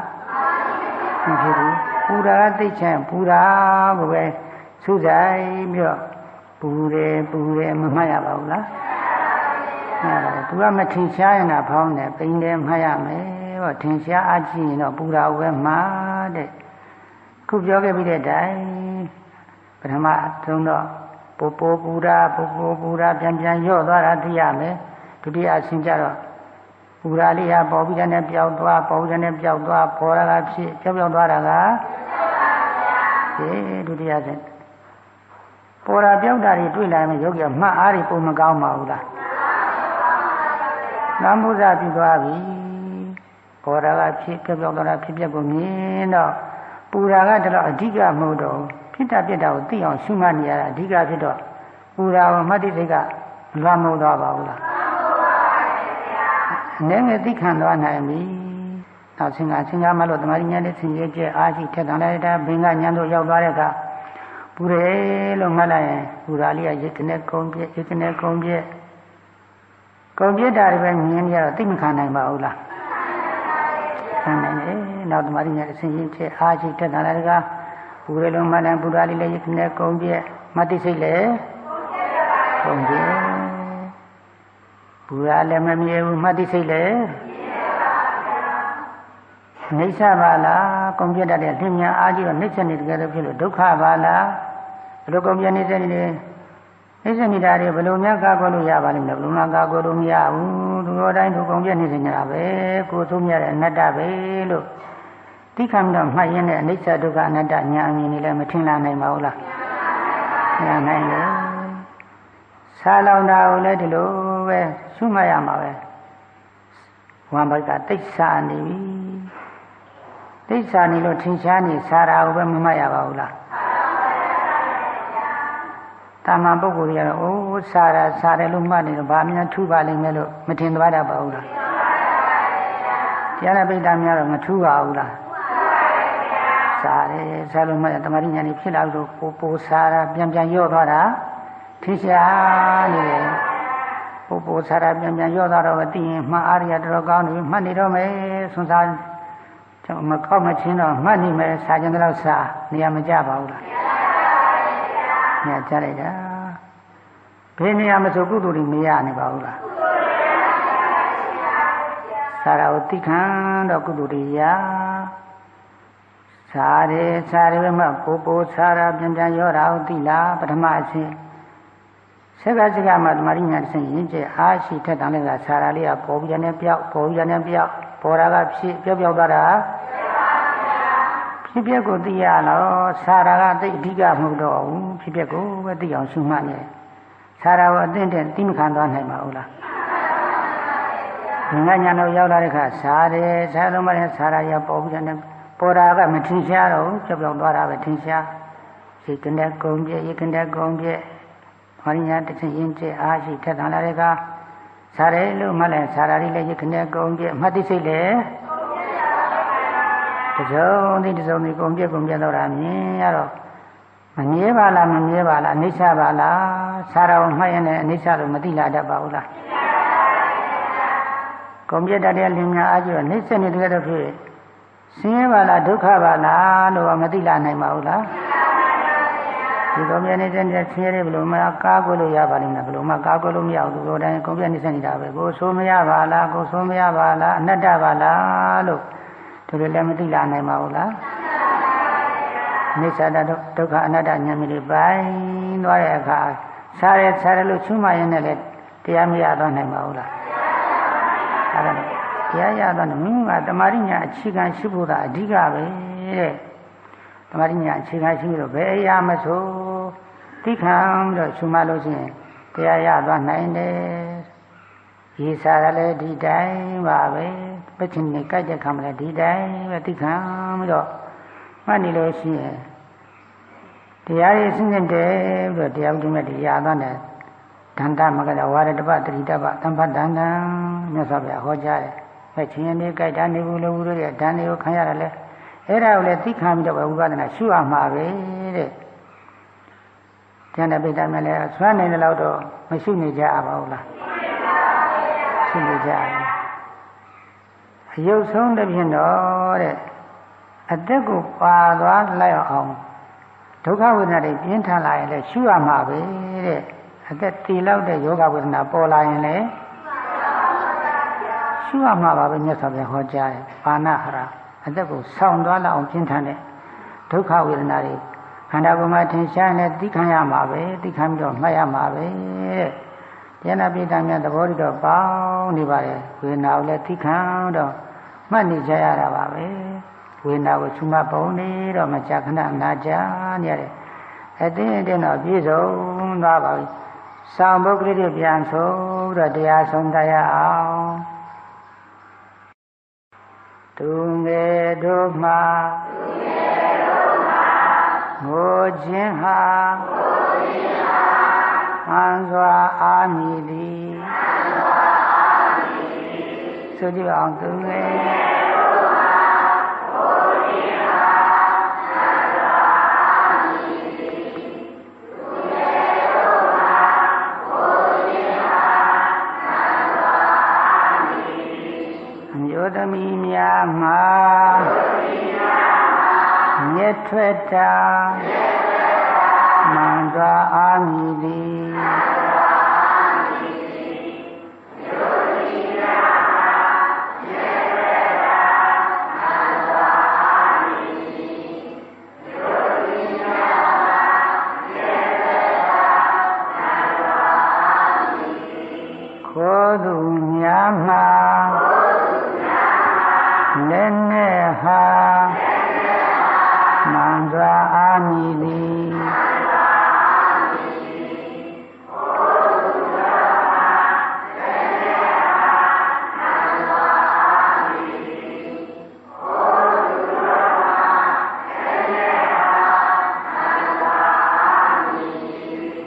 မဖြစ်ဘူးပူတာကသိချင်ပူတာကိုပဲစူးစိုက်ပြီးတော့ပူတယ်မမှတ်ရပါဘူးလားသူကမထင်ရှားရင်တော့ဖောင်းတယ်ပိန်တယ်မှတ်ရမယ်ဟောထင်ရှားအားကြည့်ရင်တော့ပူတာကိုပဲမှားတဲ့ခုပြောခဲ့ပြီးတဲ့တိုင်ပထမသုံးတော့ပူတာပြန်ရော့သွားတာသိရမယ်ဒုတိယအဆင့်ကျတော့ပူတာလေးဟာပေါ်ပြီးတဲ့ပျောက်သွားပေါ်ရတာကဖြစ်ပျောက်သွားတာကဒုတိယအဆင့်ပေါ်တာပျောက်တာတွေတွေ့လာရင်ယောဂီကမှတ်အားတွေပုံမကောင်းပါဘူးလားနာမှုစာပြီးသွားပြီပေါ်တာကဖြစ်ပျောက်သွားတာဖြစ်ကိုမြင်တော့ပူတာကတော့အဓိကမဟုတ်တော့ဖြစ်တာကိုသိအောင်ရှုမှတ်နေရတာအဓိကဖြစ်တော့ပူတာကိုမှတ်တိစိတ်ကလွမ်းမိုးသွားပါဘူးလားနည်းငယ်သိခံသွားနိုင်ပြီနောက်ဆင်ကမှလို့တမာရီညာနဲ့ဆင်ရဲကျအားရှိထက်တန်လိုက်တာဘင်္ဂညာတို့ရောက်သွားတဲ့အခါပူတယ်လို့မှတ်လိုက်ရင်ပူတာလေးကရစ်ကနေကုန်းပြက်တာတွေပဲမြင်ရတော့သိမခံနိုင်ပါဘူးလားခံနိုင်တယ်နောက်တမာရီညာဆင်ရဲကျအားရှိထက်တန်လိုက်တာပူတယ်လို့မှတ်လိုက်ပူတာလေးလည်းရစ်ကနေကုန်းပြက်မသိစိတ်လည်းကုန်းပြက်ပူရလည်းမမြဲဘူးမှတ်သိစိတ်လည်းနှိစ္စပါလားကုံပြတ်တဲ့လင်းမြန်အားကြီးတော့နှိစ္စနေတကယ်လို့ဖြစ်လို့ဒုက္ခပါလားဘယ်လိုကုံပြတ်နေတဲ့နေနှိစ္စနေတာတွေဘယ်လိုများကာကွယ်လို့ရပါလိမ့်မလဲဘယ်လိုမှကာကွယ်လို့မရဘူးသူတော်တိုင်းသူကုံပြတ်နေနေတာပဲကိုယ်သုံးရတဲ့အနတ္တပဲလို့သိခံတော့မှတ်ရင်းနဲ့အနိစ္စဒုက္ခအနတ္တညာအမြင်နေလည်းမထင်လာနိုင်ပါဘူးလားမနိုင်ဘူးဆာလောင်တာကိုလည်းဒီလိုပဲရှုမှတ်ရမှာပဲဝမ်းဘက်ကတိတ်ဆာနေပြီတိတ်ဆာနေလို့ထင်ရှားနေစားတာကိုပဲမမှတ်ရပါဘူးလားတာမန်ပုဂ္ဂိုလ်တွေကတော့အိုးစားတယ်လို့မှတ်နေတော့ဘာမှထူပါလိမ့်မယ်လို့မထင်သွားတတ်ပါဘူးလားတရားပိဋကများတော့မထူပါဘူးလားစားလို့မှတမာရိညာနေဖြစ်လာလို့ပိုစားတာပြန်ရော့သွားတာထင်ရှားနေတယ် ပို့ပို့ဆရာပြန်ပြန်ရောသွားတော့သိရင်မှအားရတော်ကောင်းပြီမှတ်နေတော့မယ်ဆွမ်းစားကျွန်တော်မကောက်မချင်းတော့မှတ်နေမယ်စာကျင်တော့စာနေရာမကြပါဘူးလားနေရာကြလိုက်တာဘယ်နေရာမဆိုကုသိုလ်တွေမရနေပါဘူးလားစာရာကိုသိခံတော့ကုသိုလ်တွေရစာရဲမှပို့ပို့ဆရာပြန်ပြန်ရောတာကိုသိလားပထမအချင်းဆက်ကစကမှာတမာရိညာဆင်ရင်ကျအားရှိထက်တန်လည်းဆရာလေးကပေါ်ပြီးတယ်ပြောက်ပေါ်ပြီးတယ်ပြောက်ပေါ်တာကဖြစ်ပြောက်ပြောက်သွားတာဖြစ်ပျက်ကိုသိရတော့ဆရာကသိအဓိကမဟုတ်တော့ဘူးဖြစ်ပျက်ကိုပဲသိအောင်ရှုမှတ်နေဆရာကအသင့်တဲ့သိမခံသွားနိုင်ပါဘူးလားငါညာတော့ရောက်လာတဲ့အခါဆရာလုံးမနဲ့ဆရာရပေါ်ပြီးတယ်ပေါ်တာကမထင်ရှားတော့ကြောက်ပြောက်သွားတာပဲထင်ရှားစိတ်ကနေကုန်ပြည့်ရကနေကုန်ပြည့်မာရိညာတစ်ချင်းရင်ကျအားရှိထက်တန်လာတဲ့ကစားတယ်လို့မှလည်းစားရည်လည်းရခနဲ့ကုန်ပြအမှတ်သိစိတ်လေတစုံဒီကုန်ပြတော့တာမြင်ရတော့မမြဲပါလားမမြဲပါလားအနိစ္စပါလားစားတော်မှတ်ရင်လည်းအနိစ္စလို့မသိလာတတ်ပါဘူးလားကုန်ပြတတ်တဲ့လင်များအားကျတော့နှိစ္စနေတဲ့တော့ဖြစ်ဆင်းရဲပါလားဒုက္ခပါလားလို့မသိလာနိုင်ပါဘူးလားဒီကုန်ပြနေတဲ့ဆင်းရဲဘယ်လိုမှကားကိုလို့ရပါလိမ့်မယ်ဘယ်လိုမှကားကိုလို့မရဘူးလို့တိုင်းကုန်ပြနေစနေတာပဲကိုဆိုးမရပါလားကိုဆိုးမရပါလားအနတ္တပါလားလို့ဒီလိုလည်းမသိလာနိုင်ပါဘူးလားနိစ္စတဒုက္ခအနတ္တဉာဏ်မျိုးတွေပိုင်းသွားတဲ့အခါစားရလို့ချွတ်မှရင်လည်းတရားမရတော့နိုင်ပါဘူးလားအဲ့ဒါတရားရတော့မင်းကတမာရိညာအခြေခံရှိဖို့သာအဓိကပဲတဲ့တမာရိညာအခြေခံရှိလို့ဘယ်အရာမဆိုသိခံတော့ရှုမှလို့ရှိရင်တရားရသွားနိုင်တယ်ရေစားရလည်းဒီတိုင်းပါပဲပဋ္ဌိနေကြိုက်တဲ့ခါမှလည်းဒီတိုင်းပဲသိခံပြီးတော့မှတ်နေလို့ရှိရင်တရားရည်စဉ်းတယ်ပြီးတော့တရားဥဒ္ဓမဲ့တရားသွားတယ်ဒန္တမကလဝါရတပတတိတပသံဖတ်တန်တံမြတ်စွာဘုရားဟောကြားတယ်ပဲချင်းနေကြိုက်တာနေဘူးလို့ဘူးရဲ့ဓာန်တွေကိုခံရတယ်လေအဲ့ဒါကိုလည်းသိခံပြီးတော့ဝိပဿနာရှုရမှာပဲတဲ့ကျန်တဲ့ပိဋကမဲ့လည်းဆွမ်းနေတဲ့လောက်တော့မရှုနေကြပါဘူးလားရှုနေကြတယ်အယုတ်ဆုံးတစ်ဖြင့်တော့တဲ့အသက်ကိုပါသွားလိုက်အောင်ဒုက္ခဝေဒနာတွေပြင်းထန်လာရင်လည်းရှုရမှာပဲတဲ့အသက်တည်လောက်တဲ့ယောဂဝေဒနာပေါ်လာရင်လည်းရှုရမှာပါပဲမြတ်စွာဘုရားဟောကြားတယ်ပါဏဟရအသက်ကိုဆောင်းသွားလောက်အောင်ပြင်းထန်တဲ့ဒုက္ခဝေဒနာတွေခန္ဓာကိုယ်မှာထင်ရှားနေသိခံရမှာပဲသိခံပြီးတော့မှတ်ရမှာပဲတဲ့တရားနာပိဋကများသဘောတော့ပေါင်းနေပါတယ်ဝေဒနာကိုလည်းသိခံတော့မှတ်နေကြရတာပါပဲဝေဒနာကိုရှုမှတ်ပုံနေတော့မကြာခဏနာကြနေရတယ်အတင်းတော့ပြည့်စုံသွားပါပြီဆောင်းပုဂ္ဂလိတွေပြန်ဆိုတော့တရားဆုံးတရားအောင်သူငယ်တို့မှာငိုခြင်းဟာမှန်စွာအာမည်သည်ဆိုကြအောင်သူငယ်သမီးများမှာမြတ်ထွက်တာမှန်စွာအာမည်သည်ခိုးသူများမှာလည်းနဲ့ဟာမှန်စွာအာမည်သည်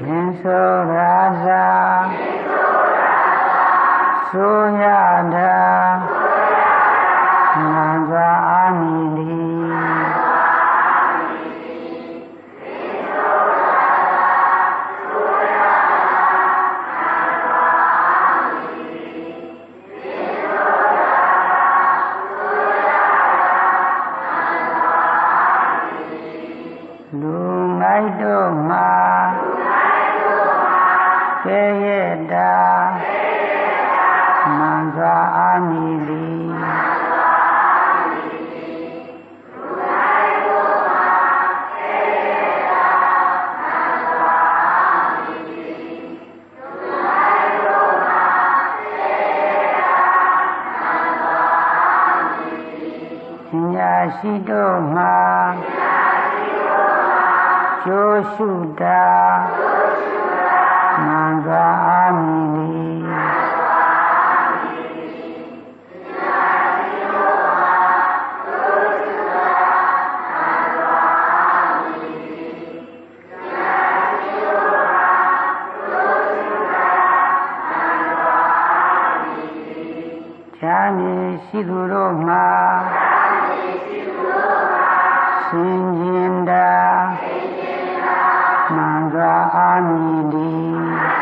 မင်းဆိုရာဇာဆိုရတာမှန်စွာအာမည်သည်မ ရှိတော်မှာကျိုးရှုတာမှန်စွာအာမည်သည်ချမ်းမြေရှိသူတို့မှာစင်ကြင်တာမှန်စွာအာမည်သည်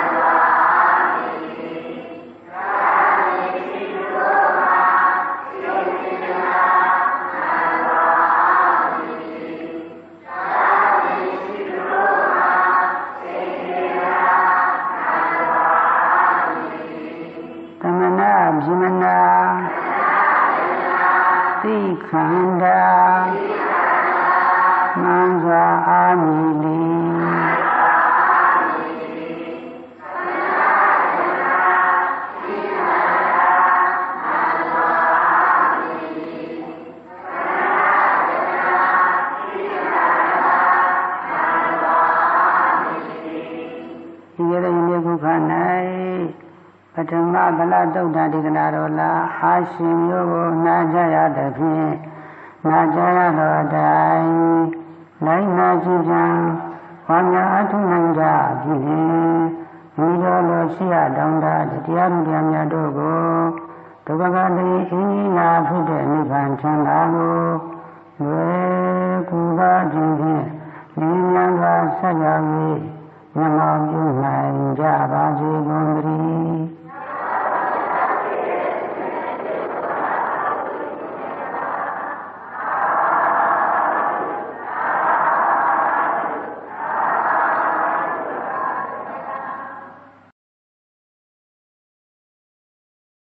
သမဏဗြဟ္မဏသိခန္ဓာမှန်စွာအာမည်သည်ဒီရတဲ့မြေခုခ၌ပထမဗလတုတ်တာဒေသနာတော်လားအာရှင်မျိုးကိုနာကြရသည်ဖြင့်နာကြရသောအတိုင်းနိုင်နာကြည်ကြံဝါများအထုနိုင်ကြပြီမိတော်လိုရှိရတောင်းတာတရားသူတရားများတို့ကိုဒုက္ခကတိအင်းကြီးနာဖြစ်တဲ့နိဗ္ဗာန်ချမ်းသာကိုဝေကူပါခြင်းဖြင့်ဉာဏ်ဉာဏ်သာဆက်ရောက်၍မျက်မှောက်ပြုနိုင်ကြပါစေကုန်သတည်း